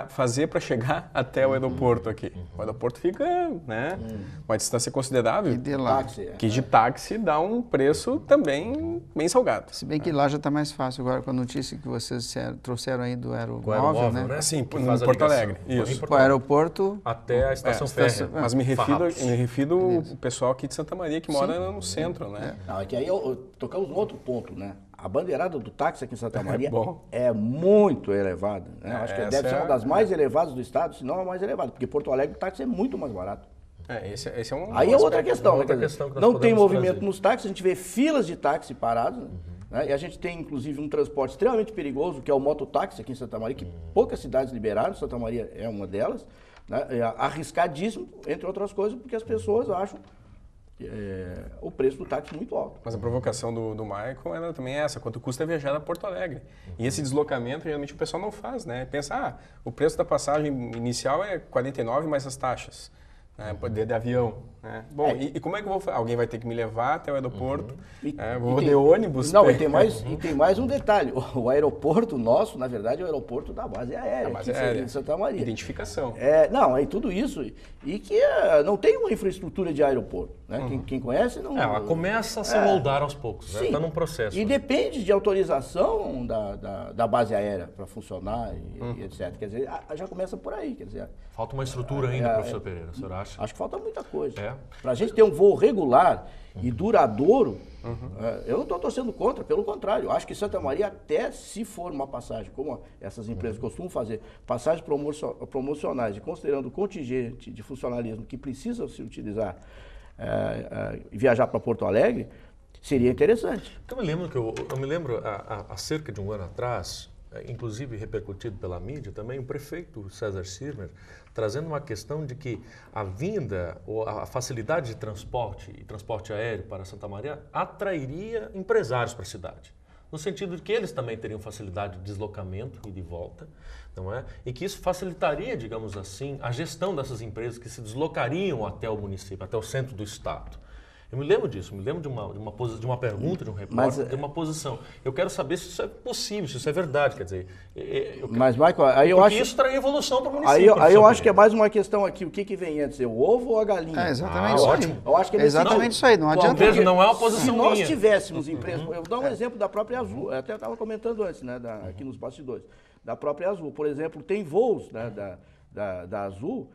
fazer para chegar até o aeroporto aqui? O aeroporto fica, né, uma distância considerável. E de lá. Que de táxi dá um preço também bem salgado. Se bem que lá já está mais fácil agora com a notícia que vocês trouxeram aí do aeromóvel, né? Sim, em Porto Alegre. Isso. O aeroporto até a estação férrea. Mas me refiro o pessoal aqui de Santa Maria que mora no centro, né? Não, é que aí tocamos um outro ponto, né? A bandeirada do táxi aqui em Santa Maria é muito elevada. Né? Acho que deve ser uma das mais elevadas do estado, se não a mais elevada, porque Porto Alegre o táxi é muito mais barato. Esse é um aí é outra questão. Não tem movimento trazer nos táxis, a gente vê filas de táxi parados, né? E a gente tem inclusive um transporte extremamente perigoso, que é o mototáxi aqui em Santa Maria, que poucas cidades liberaram, Santa Maria é uma delas. Né? É arriscadíssimo, entre outras coisas, porque as pessoas acham o preço do táxi muito alto. Mas a provocação do Michael era também essa, quanto custa viajar a Porto Alegre. E esse deslocamento, geralmente, o pessoal não faz, né? Pensa, o preço da passagem inicial é 49 mais as taxas, né? De avião. Né? Bom, e como é que eu vou fazer? Alguém vai ter que me levar até o aeroporto, vou de ônibus. Não, e tem mais um detalhe. O aeroporto nosso, na verdade, é o aeroporto da base aérea, de Santa Maria. Identificação. Não, é tudo isso. E que não tem uma infraestrutura de aeroporto. Né? Quem conhece não... Ela começa a se moldar aos poucos, está num processo. E depende de autorização da base aérea para funcionar e etc. Quer dizer, já começa por aí. Quer dizer, falta uma estrutura ainda, professor Pereira, o senhor acha? Acho que falta muita coisa. Para a gente ter um voo regular e duradouro, eu não estou torcendo contra, pelo contrário. Acho que Santa Maria, até se for uma passagem, como essas empresas costumam fazer, passagens promocionais e considerando o contingente de funcionalismo que precisa se utilizar viajar para Porto Alegre, seria interessante. Eu me lembro há cerca de um ano atrás, inclusive repercutido pela mídia também, o prefeito César Sirmer trazendo uma questão de que a vinda ou a facilidade de transporte e transporte aéreo para Santa Maria atrairia empresários para a cidade. No sentido de que eles também teriam facilidade de deslocamento e de volta, não é? E que isso facilitaria, digamos assim, a gestão dessas empresas que se deslocariam até o município, até o centro do estado. Eu me lembro disso, me lembro de uma pergunta de um repórter, de uma posição. Eu quero saber se isso é possível, se isso é verdade, quer dizer... Mas, Michael, aí eu acho... isso traria evolução para o município. Aí eu acho que é mais uma questão aqui, o que vem antes, o ovo ou a galinha? Exatamente isso aí. Eu acho que exatamente isso aí, não adianta... Não é uma posição minha. Se nós tivéssemos empresas... Eu vou dar um exemplo da própria Azul, eu até estava comentando antes, né, aqui nos bastidores, da própria Azul. Por exemplo, tem voos, né, da Azul,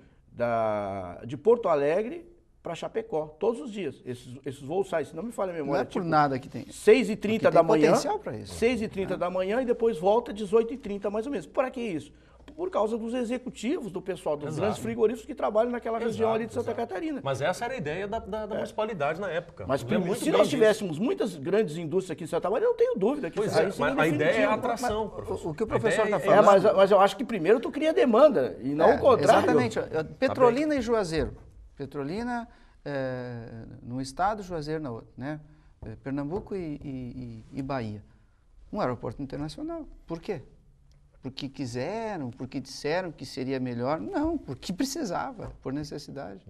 de Porto Alegre para Chapecó, todos os dias. Esses voos saem, se não me falha a memória. Não é por nada que tem. 6h30 da manhã. Potencial para isso. 6h30 da manhã e depois volta 18h30 mais ou menos. Por que isso? Por causa dos executivos, do pessoal dos grandes frigoríficos que trabalham naquela região ali de Santa Catarina. Mas essa era a ideia da municipalidade na época. Mas se nós tivéssemos muitas grandes indústrias aqui em Santa Maria, eu não tenho dúvida que mas a ideia é a atração, professor. O que o professor está falando... mas eu acho que primeiro tu cria demanda e não o contrário. Exatamente. Petrolina e Juazeiro. Petrolina no estado, Juazeiro na outra, né? Pernambuco e Bahia. Um aeroporto internacional. Por quê? Porque quiseram, porque disseram que seria melhor? Não, porque precisava, por necessidade.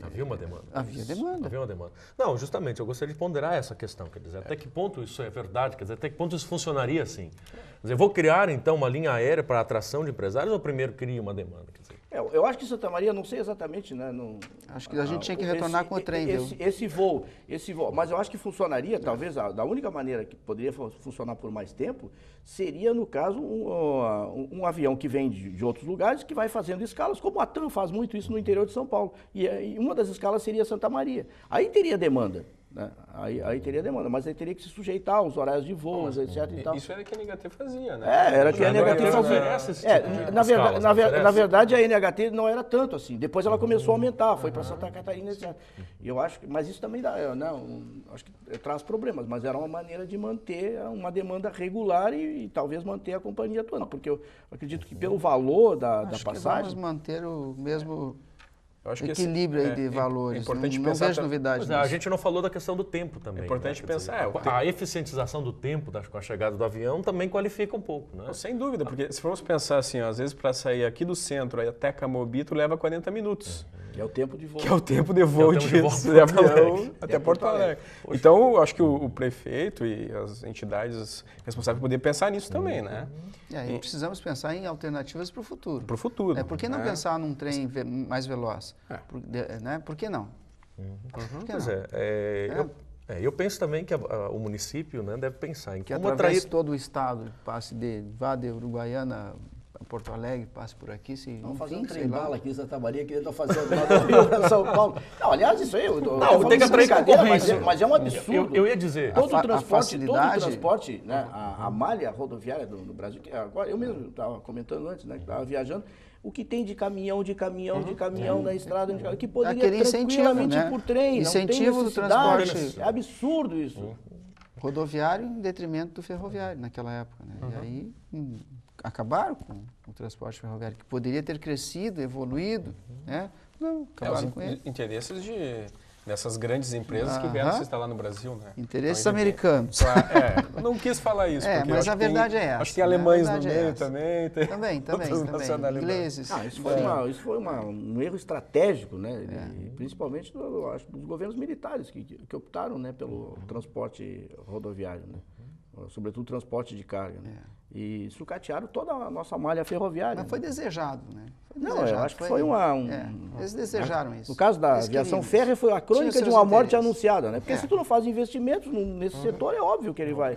Havia uma demanda. Havia demanda. Havia uma demanda. Não, justamente, eu gostaria de ponderar essa questão, quer dizer, até que ponto isso é verdade, quer dizer, até que ponto isso funcionaria assim. Quer dizer, vou criar, então, uma linha aérea para atração de empresários ou primeiro cria uma demanda? Quer dizer, eu acho que Santa Maria, não sei exatamente, né? Acho que a gente tinha que retornar com o trem, viu? Esse voo, mas eu acho que funcionaria, talvez, da única maneira que poderia funcionar por mais tempo, seria, no caso, um avião que vem de outros lugares, que vai fazendo escalas, como a TAM faz muito isso no interior de São Paulo. E uma das escalas seria Santa Maria. Aí teria demanda. Né? Aí teria demanda, mas aí teria que se sujeitar aos horários de voos, etc. E tal. Isso era que a NHT fazia, né? Era que a NHT fazia. Na verdade, a NHT não era tanto assim. Depois ela começou a aumentar, foi para Santa Catarina, etc. E eu acho, mas isso também dá, não, acho que traz problemas, mas era uma maneira de manter uma demanda regular e talvez manter a companhia atuando, porque eu acredito que pelo valor da passagem... Vamos manter o mesmo... equilíbrio aí de valores. É importante não pensar. Vejo novidade. A gente não falou da questão do tempo também. É importante pensar. A eficientização do tempo com a chegada do avião também qualifica um pouco, né? Sem dúvida, porque se formos pensar assim, ó, às vezes para sair aqui do centro até Camobi, tu leva 40 minutos. Que é o tempo de voo. Que é o tempo de voo de avião até Porto Alegre. Então, eu acho que o prefeito e as entidades responsáveis poderiam pensar nisso também, né? E precisamos pensar em alternativas para o futuro. Para o futuro. Por que não pensar num trem mais veloz? Por que não? Pois eu penso também que o município, né, deve pensar em que como atravesse todo o estado, vá de Uruguaiana a Porto Alegre, passe por aqui. Não fazer um trem bala aqui em Santa Maria, querendo fazer o do Rio para São Paulo. Não, aliás, isso aí... Não, tem que atrair concorrência. Mas é um absurdo. Eu ia dizer... Todo o transporte, né, a malha rodoviária do Brasil, que agora eu mesmo estava comentando antes, né, que estava viajando, o que tem de caminhão na estrada, que poderia tranquilamente ir por trem. Incentivo do transporte. É absurdo isso. Rodoviário em detrimento do ferroviário naquela época. Né? E aí acabaram com o transporte ferroviário, que poderia ter crescido, evoluído. Né? Não, acabaram com ele. Interesses dessas grandes empresas que vieram se instalar no Brasil, né? Interesses americanos. Eu não quis falar isso, porque mas a verdade é essa. Acho que tem alemães no meio também. Também. Ingleses. Isso foi um erro estratégico, né? Principalmente dos governos militares que optaram, né, pelo transporte rodoviário, né? Sobretudo transporte de carga, né? E sucatearam toda a nossa malha ferroviária. Mas foi desejado, né? Eu acho que foi eles desejaram isso. No caso da aviação férrea, foi a crônica de uma morte anunciada, né? Porque se tu não faz investimentos nesse setor, é óbvio que ele vai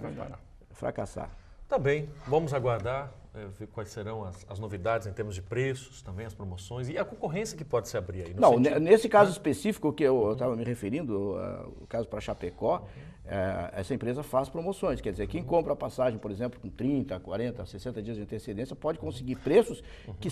fracassar. Tá bem, vamos aguardar, ver quais serão as novidades em termos de preços, também as promoções e a concorrência que pode se abrir aí. Nesse caso específico que eu estava me referindo, o caso para Chapecó, essa empresa faz promoções, quer dizer, quem compra a passagem, por exemplo, com 30, 40, 60 dias de antecedência, pode conseguir preços que,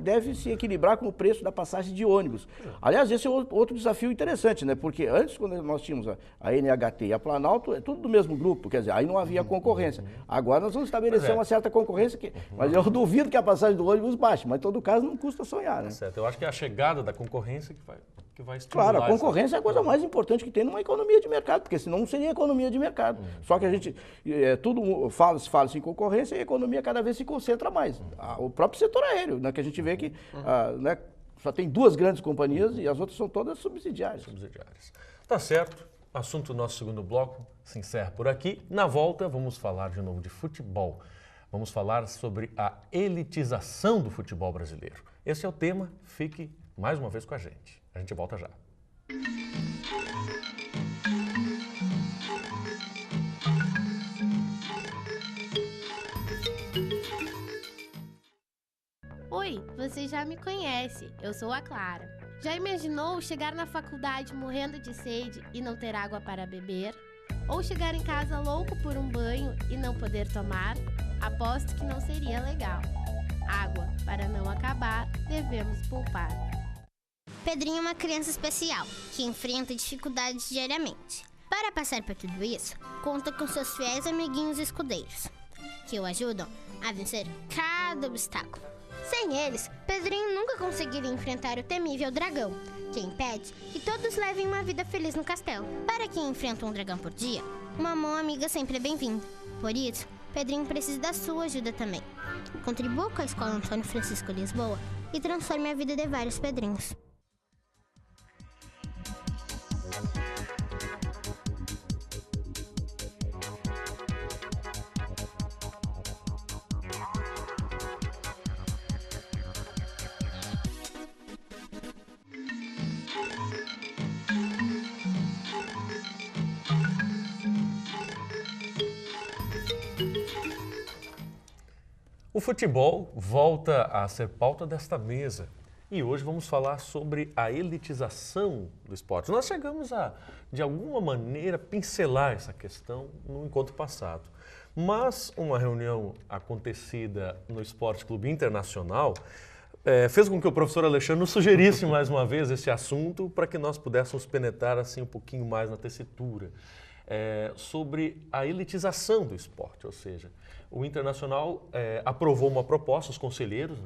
deve se equilibrar com o preço da passagem de ônibus. Aliás, esse é outro desafio interessante, né? Porque antes, quando nós tínhamos a NHT e a Planalto, é tudo do mesmo grupo, quer dizer, aí não havia concorrência. Agora nós vamos estabelecer uma certa concorrência, mas eu duvido que a passagem do ônibus baixe, mas em todo caso não custa sonhar, né? Certo, eu acho que é a chegada da concorrência que vai estimular. Claro, a concorrência é a coisa mais importante que tem numa economia de mercado, porque senão não seria economia de mercado. Só que a gente, fala-se em concorrência e a economia cada vez se concentra mais. O próprio setor aéreo, né, que a gente vê que né, só tem 2 grandes companhias e as outras são todas subsidiárias. Tá certo. Assunto do nosso segundo bloco se encerra por aqui. Na volta, vamos falar de novo de futebol. Vamos falar sobre a elitização do futebol brasileiro. Esse é o tema. Fique mais uma vez com a gente. A gente volta já. Oi, você já me conhece, eu sou a Clara. Já imaginou chegar na faculdade morrendo de sede e não ter água para beber? Ou chegar em casa louco por um banho e não poder tomar? Aposto que não seria legal. Água, para não acabar, devemos poupar. Pedrinho é uma criança especial, que enfrenta dificuldades diariamente. Para passar por tudo isso, conta com seus fiéis amiguinhos escudeiros, que o ajudam a vencer cada obstáculo. Sem eles, Pedrinho nunca conseguiria enfrentar o temível dragão, que impede que todos levem uma vida feliz no castelo. Para quem enfrenta um dragão por dia, uma mão amiga sempre é bem-vinda. Por isso, Pedrinho precisa da sua ajuda também. Contribua com a Escola Antônio Francisco Lisboa e transforme a vida de vários Pedrinhos. O futebol volta a ser pauta desta mesa e hoje vamos falar sobre a elitização do esporte. Nós chegamos a, de alguma maneira, pincelar essa questão no encontro passado, mas uma reunião acontecida no Esporte Clube Internacional fez com que o professor Alexandre nos sugerisse mais uma vez esse assunto para que nós pudéssemos penetrar assim um pouquinho mais na tessitura sobre a elitização do esporte, ou seja, o Internacional aprovou uma proposta, os conselheiros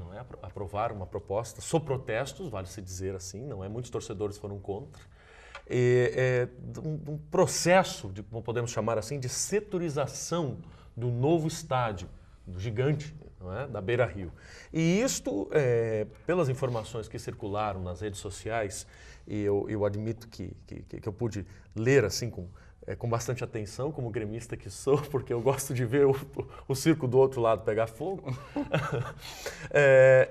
aprovaram uma proposta, sob protestos, vale-se dizer assim, não é? Muitos torcedores foram contra, um processo, como podemos chamar assim, de setorização do novo estádio, do gigante, não é? Da Beira-Rio. E isto, pelas informações que circularam nas redes sociais, e eu admito que eu pude ler assim com bastante atenção, como gremista que sou, porque eu gosto de ver o circo do outro lado pegar fogo.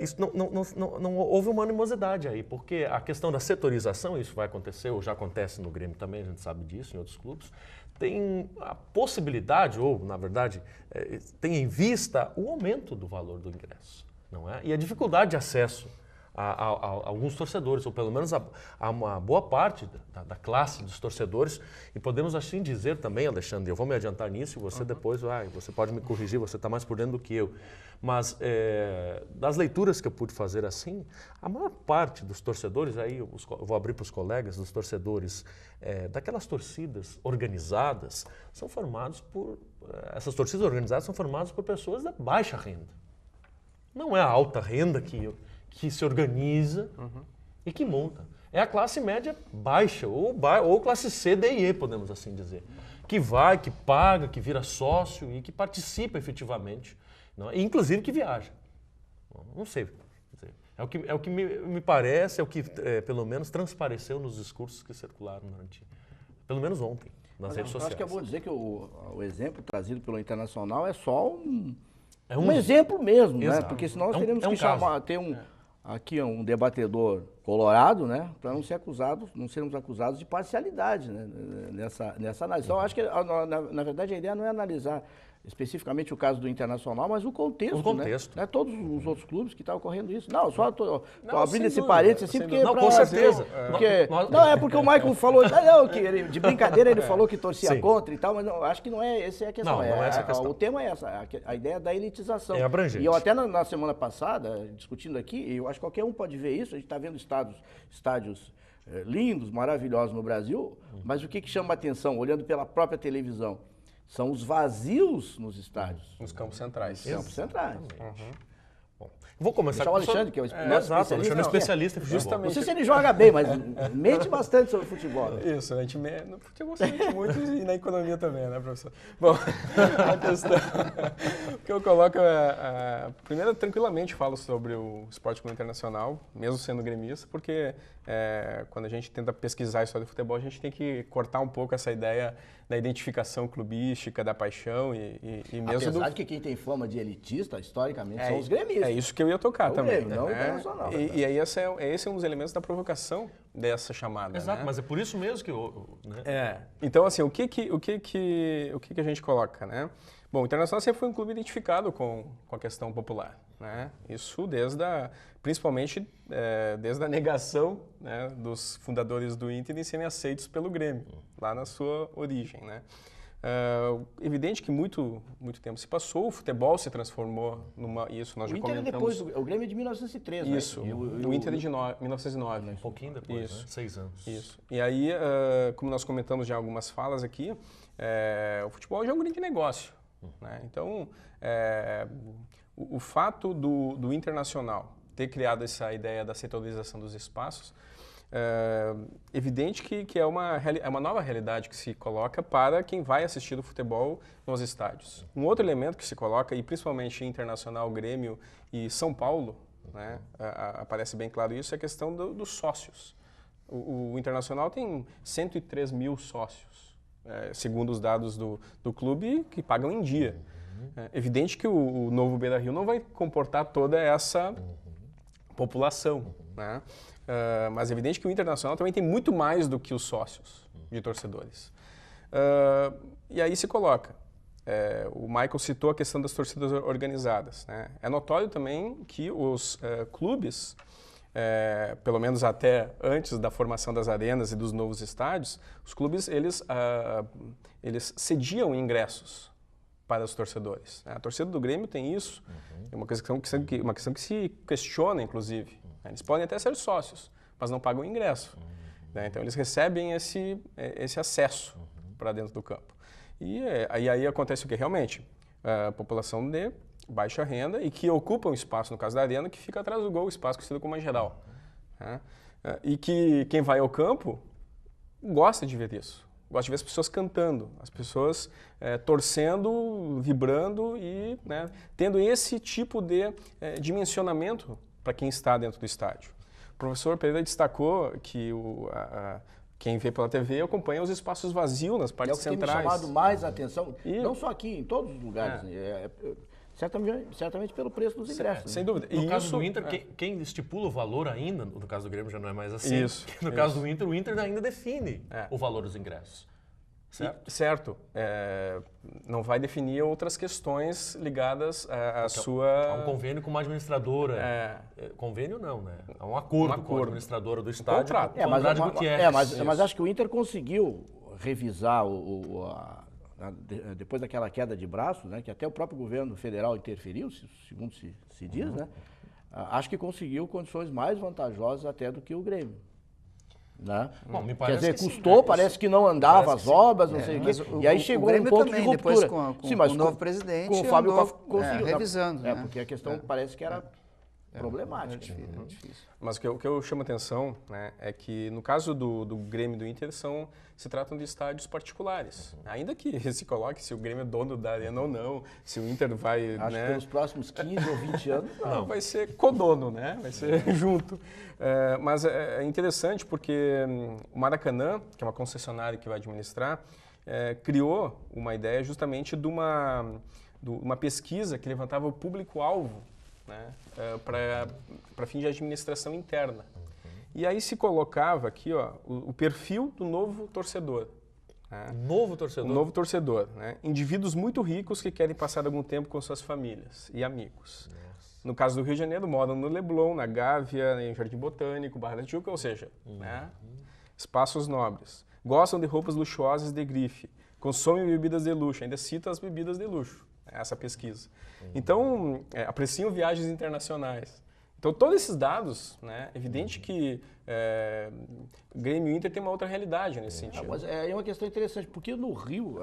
Isso não houve uma animosidade aí, porque a questão da setorização, isso vai acontecer, ou já acontece no Grêmio também, a gente sabe disso, em outros clubes, tem a possibilidade, ou na verdade, tem em vista o aumento do valor do ingresso, não é? E a dificuldade de acesso a alguns torcedores, ou pelo menos a uma boa parte da classe dos torcedores, e podemos assim dizer também, Alexandre, eu vou me adiantar nisso e você depois você pode me corrigir, você está mais por dentro do que eu, mas das leituras que eu pude fazer assim, a maior parte dos torcedores, aí eu vou abrir para os colegas, dos torcedores, daquelas torcidas organizadas, são formados essas torcidas organizadas são formadas por pessoas da baixa renda. Não é a alta renda que se organiza e que monta. É a classe média baixa, ou classe C, D e E, podemos assim dizer. Que vai, que paga, que vira sócio e que participa efetivamente. Não? E inclusive que viaja. Não sei. É o que me parece, é o que pelo menos transpareceu nos discursos que circularam pelo menos ontem, nas redes sociais. Acho que é bom dizer que o exemplo trazido pelo Internacional é só um exemplo mesmo, né? Porque senão nós teríamos que ter aqui um debatedor colorado, né, para não sermos acusados de parcialidade, né, nessa análise. Então, acho que, na verdade, a ideia não é analisar especificamente o caso do Internacional, mas o contexto. Né? Todos os outros clubes que está ocorrendo isso. Não, só estou abrindo esse parênteses assim, porque... Não, com certeza. Porque o Maicon falou, que de brincadeira ele falou que torcia contra e tal, mas não, acho que não é essa a questão. Não é essa a questão. O tema é essa, a ideia da elitização. É abrangente. E eu até na semana passada, discutindo aqui, eu acho que qualquer um pode ver isso, a gente está vendo estádios lindos, maravilhosos no Brasil, mas o que chama a atenção, olhando pela própria televisão, são os vazios nos estádios. Nos campos centrais. Campos centrais. Bom, vou começar com o Alexandre, que é o exato, Alexandre é especialista em futebol. Justamente. Não sei se ele joga bem, mas mente bastante sobre futebol. Isso, a gente no futebol se mente muito e na economia também, né, professor? Bom, a questão que eu coloco primeiro, tranquilamente falo sobre o Esporte Clube Internacional, mesmo sendo gremista, porque quando a gente tenta pesquisar a história do futebol, a gente tem que cortar um pouco essa ideia da identificação clubística, da paixão e mesmo Apesar de que quem tem fama de elitista, historicamente, são os gremistas. É isso que eu ia tocar também. Grêmio, não o Internacional. E aí esse é um dos elementos da provocação dessa chamada. Exato, né? mas é por isso mesmo que... Então, assim, o que a gente coloca, né? Bom, o Internacional sempre foi um clube identificado com a questão popular, né? Isso principalmente desde a negação, né, dos fundadores do Inter em serem aceitos pelo Grêmio, lá na sua origem, né? Evidente que muito tempo se passou, o futebol se transformou isso nós já comentamos. Depois, o Grêmio é de 1913, isso, né? O Inter é de 1909. Um pouquinho depois, isso. Né? 6 anos. Isso. E aí, como nós comentamos já algumas falas aqui, o futebol já é um grande negócio, né? Então, o fato do Internacional ter criado essa ideia da setorização dos espaços, evidente que é uma nova realidade que se coloca para quem vai assistir o futebol nos estádios. Um outro elemento que se coloca, e principalmente Internacional, Grêmio e São Paulo, né, aparece bem claro isso, é a questão dos sócios. O Internacional tem 103 mil sócios, segundo os dados do clube, que pagam em dia. Evidente que o novo Beira-Rio não vai comportar toda essa população, né? Mas é evidente que o Internacional também tem muito mais do que os sócios de torcedores. E aí se coloca, o Michael citou a questão das torcidas organizadas, né? É notório também que os clubes, pelo menos até antes da formação das arenas e dos novos estádios, os clubes eles cediam ingressos para os torcedores. A torcida do Grêmio tem isso, é uma questão que se questiona, inclusive. Eles podem até ser sócios, mas não pagam ingresso. Né? Então eles recebem esse acesso para dentro do campo. E aí acontece o que? Realmente, a população de baixa renda e que ocupa um espaço, no caso da arena, que fica atrás do gol, o espaço conhecido como geral. Né? E que quem vai ao campo gosta de ver isso. Gosta de ver as pessoas cantando, as pessoas torcendo, vibrando e, né, tendo esse tipo de dimensionamento para quem está dentro do estádio. O professor Pereira destacou que quem vê pela TV acompanha os espaços vazios nas partes centrais. É o que tem me chamado mais a atenção, não só aqui, em todos os lugares. Certamente pelo preço dos ingressos. Sem dúvida. No caso do Inter, quem estipula o valor ainda, no caso do Grêmio já não é mais assim. No caso do Inter, o Inter ainda define o valor dos ingressos. Certo. Não vai definir outras questões ligadas à sua... Há um convênio com uma administradora. Convênio não, né? Há um acordo com a administradora do estádio. Mas acho que o Inter conseguiu revisar depois daquela queda de braços, né, que até o próprio governo federal interferiu, segundo se diz, né? Acho que conseguiu condições mais vantajosas até do que o Grêmio. Né? Bom, me Quer parece dizer, custou, parece que não andava as obras, não sei o quê. E aí chegou um ponto de ruptura. Depois com o novo presidente, com o Fábio conseguiu revisando. Né? Porque a questão parece que era problemática. Difícil. Mas o que eu chamo atenção, né, é que no caso do Grêmio e do Inter se tratam de estádios particulares. Ainda que se coloque se o Grêmio é dono da arena ou não, se o Inter vai... Acho que pelos próximos 15 ou 20 anos... Não, vai ser codono, né? Vai ser junto. Mas é interessante porque o Maracanã, que é uma concessionária que vai administrar, criou uma ideia justamente de uma pesquisa que levantava o público-alvo, né, para fim de administração interna. E aí se colocava aqui o perfil do novo torcedor. Né? Novo torcedor? O novo torcedor. Né? Indivíduos muito ricos que querem passar algum tempo com suas famílias e amigos. Nossa. No caso do Rio de Janeiro, moram no Leblon, na Gávea, em Jardim Botânico, Barra da Tijuca, ou seja, né? Espaços nobres. Gostam de roupas luxuosas de grife, consomem bebidas de luxo, ainda cita as bebidas de luxo, essa pesquisa. Então, apreciam viagens internacionais. Então, todos esses dados, né, evidente que Grêmio e Inter tem uma outra realidade nesse sentido. Mas é uma questão interessante, porque no Rio,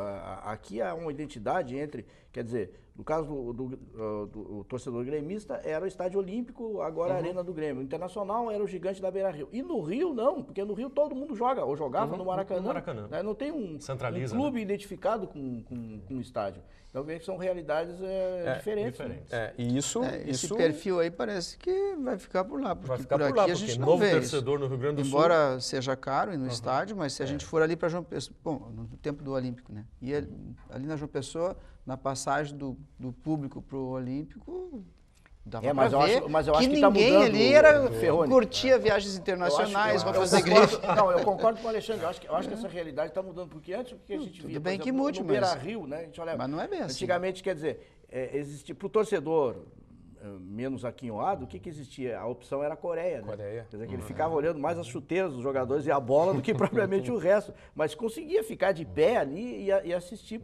aqui há uma identidade entre, quer dizer, no caso do torcedor gremista, era o Estádio Olímpico, agora a Arena do Grêmio. O Internacional era o Gigante da Beira-Rio. E no Rio, não, porque no Rio todo mundo joga, ou jogava no Maracanã. Né? Não tem um clube identificado com o estádio. Então, vejo que são realidades diferentes. Né? E esse perfil aí parece que vai ficar por lá. Porque vai ficar por aqui lá, a gente não novo vê torcedor isso. no Rio Grande do Sul. Embora seja caro ir no estádio, mas se a gente for ali para João Pessoa, bom, no tempo do Olímpico, né? E ali na João Pessoa, na passagem do público para o Olímpico, dava mas pra ver eu acho que ninguém tá mudando, ali curtia viagens internacionais, vai fazer grife. Não, eu concordo com o Alexandre, eu acho que essa realidade está mudando, porque antes o que a gente via, bem por que exemplo, mude, no Beira-Rio, né? A gente olha, mas não é bem assim. Antigamente, quer dizer, existia para o torcedor menos aquinhoado, o que existia? A opção era a Coreia, né? Quer dizer, que ele ficava olhando mais as chuteiras dos jogadores e a bola do que propriamente o resto, mas conseguia ficar de pé ali e assistir,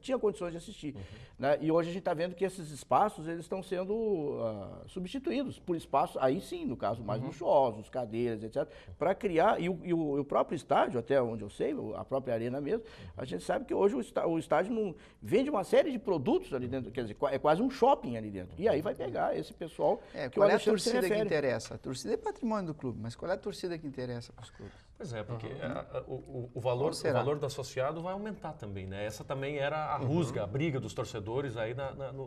tinha condições de assistir. Né? E hoje a gente está vendo que esses espaços eles estão sendo substituídos por espaços, aí sim, no caso, mais luxuosos, cadeiras, etc., para criar, e o próprio estádio, até onde eu sei, a própria arena mesmo, a gente sabe que hoje o estádio não vende uma série de produtos ali dentro, quer dizer, é quase um shopping ali dentro. E aí vai pegar esse pessoal que qual é a torcida que interessa? A torcida é patrimônio do clube, mas qual é a torcida que interessa para os clubes? Pois é, porque o valor do associado vai aumentar também, né? Essa também era a rusga, a briga dos torcedores aí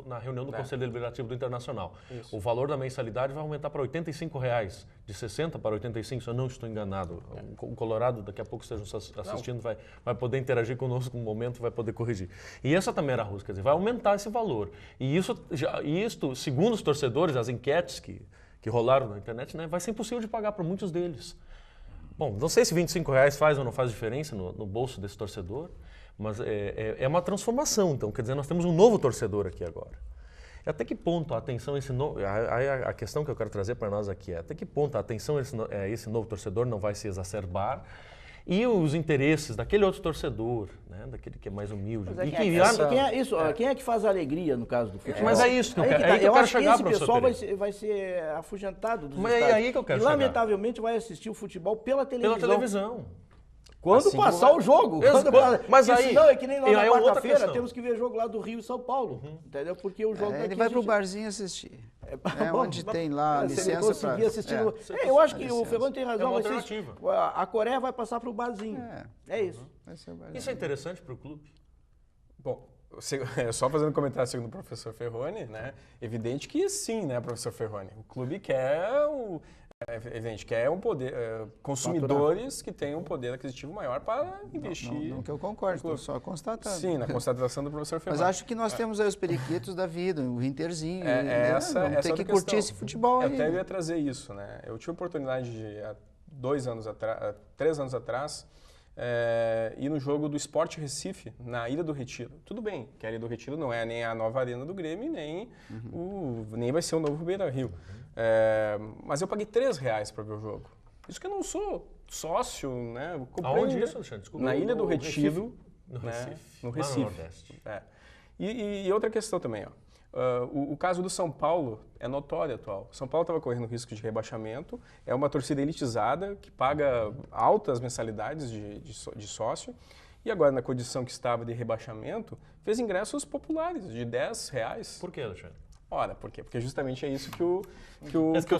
na reunião do Conselho Deliberativo do Internacional. Isso. O valor da mensalidade vai aumentar para R$ 85,00, de 60 para 85, se eu não estou enganado. O Colorado, daqui a pouco estejam assistindo, vai poder interagir conosco no momento, vai poder corrigir. E essa também era a rusga, quer dizer, vai aumentar esse valor. E isto, segundo os torcedores, as enquetes que rolaram na internet, né, vai ser impossível de pagar para muitos deles. Bom, não sei se R$25 faz ou não faz diferença no bolso desse torcedor, mas é uma transformação. Então, quer dizer, nós temos um novo torcedor aqui agora. E até que ponto a atenção a questão que eu quero trazer para nós aqui é até que ponto a atenção a esse novo torcedor não vai se exacerbar e os interesses daquele outro torcedor, né, daquele que é mais humilde. Quem é que faz a alegria no caso do futebol? Mas é isso que eu quero chegar, professor. Esse pessoal vai ser afugentado dos estádios. Mas é aí que eu quero chegar. Lamentavelmente vai assistir o futebol pela televisão. Pela televisão. Quando assim passar o jogo. Mas aí, não, é que nem nós na quarta-feira temos que ver jogo lá do Rio e São Paulo. Entendeu? Porque o jogo ele vai pro barzinho assistir. Onde tem lá licença para assistir. Eu acho que o Ferrando tem razão. A Coreia vai passar pro barzinho. É isso. Isso é interessante para o clube? Bom, só fazendo um comentário segundo o professor Ferroni, né? Evidente que sim, né, professor Ferroni? O clube quer evidente, que é um poder, consumidores que têm um poder aquisitivo maior para investir. Não que eu concordo, estou só constatando. Sim, na constatação do professor Ferroni. Mas acho que nós temos aí os periquitos da vida, o Interzinho. Vamos ter que curtir esse futebol aí. Até eu ia trazer isso, né? Eu tive a oportunidade de, há 3 anos atrás, ir no jogo do Sport Recife, na Ilha do Retiro. Tudo bem, que a Ilha do Retiro não é nem a nova arena do Grêmio, nem vai ser o novo Beira-Rio. Mas eu paguei R$3 para ver o jogo. Isso que eu não sou sócio, né? Aonde isso, Alexandre? Desculpa. Na Ilha do Retiro. No Recife. No Recife. No Nordeste. E outra questão também, ó. O caso do São Paulo é notório atual. São Paulo estava correndo risco de rebaixamento, é uma torcida elitizada que paga altas mensalidades de sócio e agora na condição que estava de rebaixamento fez ingressos populares de R$10. Por que, Alexandre? Ora, por quê? Porque justamente é isso que o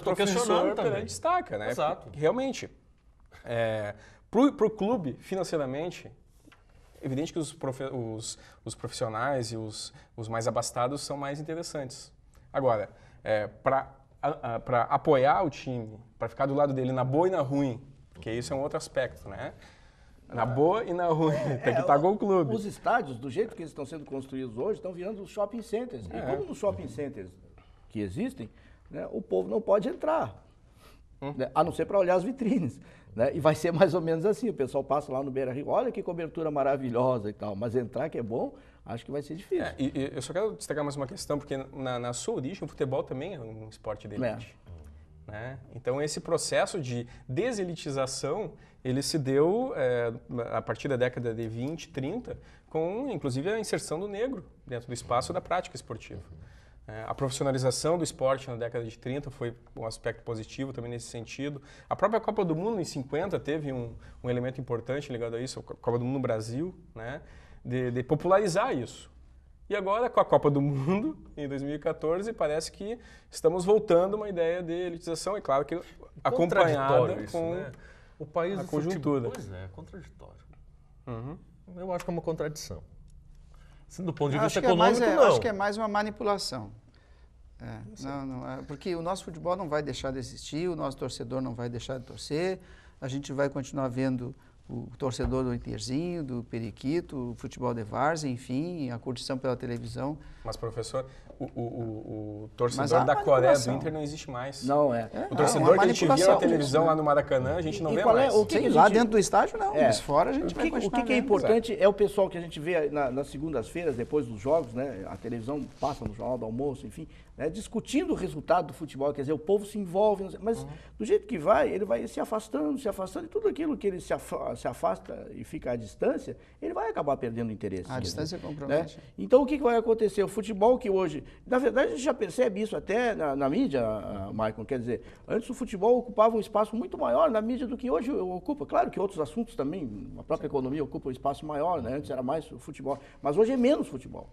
professor destaca, né? Exato. Porque, realmente, para o clube, financeiramente, evidente que os profissionais e os mais abastados são mais interessantes. Agora, para apoiar o time, para ficar do lado dele na boa e na ruim, porque isso é um outro aspecto, né? Na boa e na ruim, tem que estar com o clube. Os estádios, do jeito que eles estão sendo construídos hoje, estão virando os shopping centers. E como nos shopping centers que existem, né, o povo não pode entrar, né, a não ser para olhar as vitrines. Né? E vai ser mais ou menos assim, o pessoal passa lá no Beira-Rio, olha que cobertura maravilhosa e tal, mas entrar que é bom, acho que vai ser difícil. E eu só quero destacar mais uma questão, porque na sua origem o futebol também é um esporte de elite. Né? Então esse processo de deselitização, ele se deu a partir da década de 20, 30, com inclusive a inserção do negro dentro do espaço da prática esportiva. A profissionalização do esporte na década de 30 foi um aspecto positivo também nesse sentido. A própria Copa do Mundo em 50 teve um elemento importante ligado a isso, a Copa do Mundo no Brasil, né? de popularizar isso. E agora, com a Copa do Mundo, em 2014, parece que estamos voltando a uma ideia de elitização, é claro que acompanhada isso, com né? O país a conjuntura. Pois é contraditório. Eu acho que é uma contradição. Assim, do ponto de vista econômico, não. Acho que é mais uma manipulação. Porque o nosso futebol não vai deixar de existir, o nosso torcedor não vai deixar de torcer, a gente vai continuar vendo o torcedor do Interzinho, do Periquito, o futebol de várzea, enfim, a curtição pela televisão. Mas, professor, o torcedor da Coreia do Inter não existe mais. Não é. O torcedor que a gente via na televisão lá no Maracanã, a gente não vê mais. Lá dentro do estádio, não. Mas fora a gente vai continuar O que é importante é o pessoal que a gente vê nas segundas-feiras, depois dos jogos, né? A televisão passa no jornal do almoço, enfim, né, discutindo o resultado do futebol. Quer dizer, o povo se envolve, mas do jeito que vai, ele vai se afastando, e tudo aquilo que ele se afasta e fica à distância, ele vai acabar perdendo interesse. A distância compromete. Né? Então, o que vai acontecer? O futebol que hoje... Na verdade, a gente já percebe isso até na mídia, Michael. Quer dizer, antes o futebol ocupava um espaço muito maior na mídia do que hoje ocupa. Claro que outros assuntos também, a própria economia ocupa um espaço maior, né? Antes era mais o futebol. Mas hoje é menos futebol.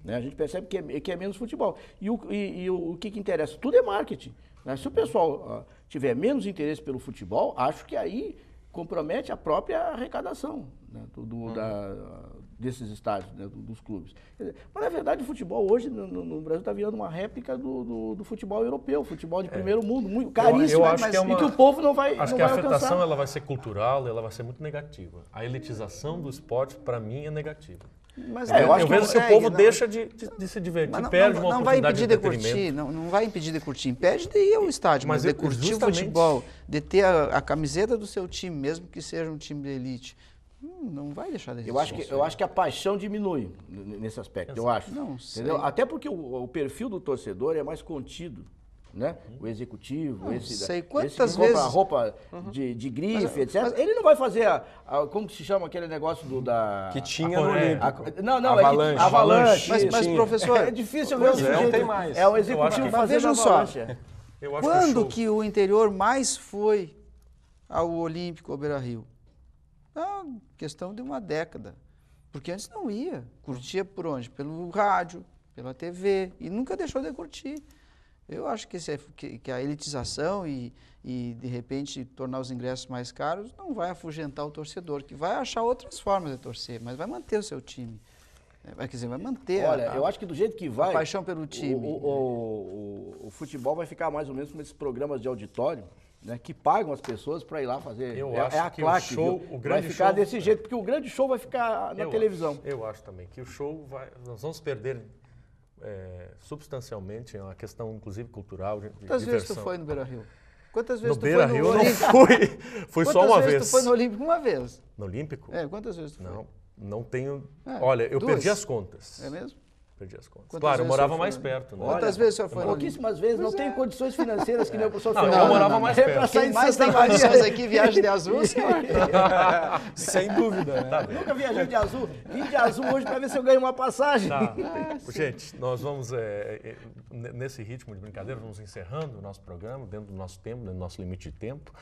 Né? A gente percebe que é menos futebol. E o que interessa? Tudo é marketing. Né? Se o pessoal tiver menos interesse pelo futebol, acho que aí compromete a própria arrecadação, né? Desses estádios, né? Dos clubes. Mas, na verdade, o futebol hoje no Brasil está virando uma réplica do futebol europeu, futebol de primeiro mundo, muito caríssimo, e que o povo não vai alcançar. Acho que a afetação ela vai ser cultural, ela vai ser muito negativa. A elitização do esporte, para mim, é negativa. Mas eu vejo que o povo deixa de se divertir, perde uma oportunidade de entretenimento. Não vai impedir de curtir, impede de ir ao estádio, mas de curtir o futebol, de ter a camiseta do seu time, mesmo que seja um time de elite. Não vai deixar de existir. Eu acho que a paixão diminui nesse aspecto, eu acho. Não, entendeu? Até porque o perfil do torcedor é mais contido. Né? O executivo, esse que compra roupa de grife, etc. Ele não vai fazer como se chama aquele negócio que tinha no Olímpico. Avalanche. Mas professor, é difícil ver não tem mais. É o executivo fazendo avalanche. Quando que o interior mais foi ao Olímpico, ao Beira-Rio? Questão de uma década. Porque antes não ia. Curtia por onde? Pelo rádio, pela TV, e nunca deixou de curtir. Eu acho que a elitização e, de repente, tornar os ingressos mais caros não vai afugentar o torcedor, que vai achar outras formas de torcer, mas vai manter o seu time. Quer dizer, vai manter eu acho que do jeito que vai, a paixão pelo time. O futebol vai ficar mais ou menos como esses programas de auditório, né, que pagam as pessoas para ir lá fazer. Eu acho a que claque, o grande vai ficar show, desse jeito, porque o grande show vai ficar na televisão. Eu acho também que o show nós vamos perder substancialmente, é uma questão inclusive cultural, de Quantas diversão. vezes tu foi no Beira-Rio? Quantas vezes no Beira-Rio eu não fui, fui só uma vez. Quantas vezes tu foi no Olímpico? Uma vez. No Olímpico? Quantas vezes tu foi? Não tenho... Olha, eu perdi as contas. É mesmo? Perdi as contas. Quantas claro, eu morava foi, mais perto. Né? Quantas vezes o senhor foi? Pouquíssimas vezes, não tenho condições financeiras que nem o professor Ferrol. Eu morava mais perto. Quem mais tem condições aqui, viagem de azul, senhor? Sem dúvida. Né? Nunca viajei de azul. Vim de azul hoje para ver se eu ganho uma passagem. Gente, nós vamos, nesse ritmo de brincadeira, vamos encerrando o nosso programa, dentro do nosso tempo, dentro do nosso limite de tempo.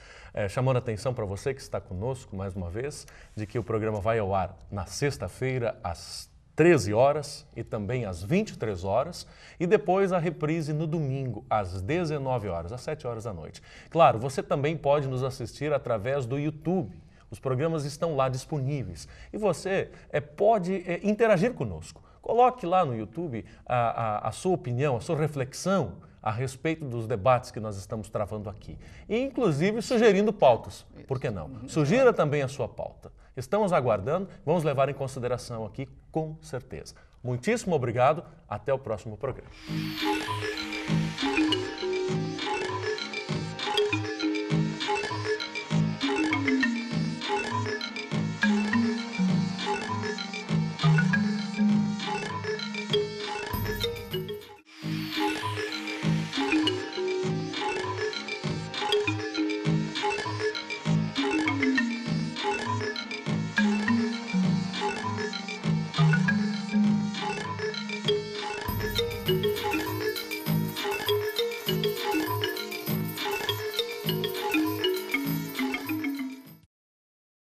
Chamando a atenção para você que está conosco, mais uma vez, de que o programa vai ao ar na sexta-feira, às 13 horas e também às 23 horas e depois a reprise no domingo às 19 horas, às 7 horas da noite. Claro, você também pode nos assistir através do YouTube. Os programas estão lá disponíveis e você pode interagir conosco. Coloque lá no YouTube a sua opinião, a sua reflexão a respeito dos debates que nós estamos travando aqui. E, inclusive, sugerindo pautas. Por que não? Sugira também a sua pauta. Estamos aguardando, vamos levar em consideração aqui, com certeza. Muitíssimo obrigado, até o próximo programa.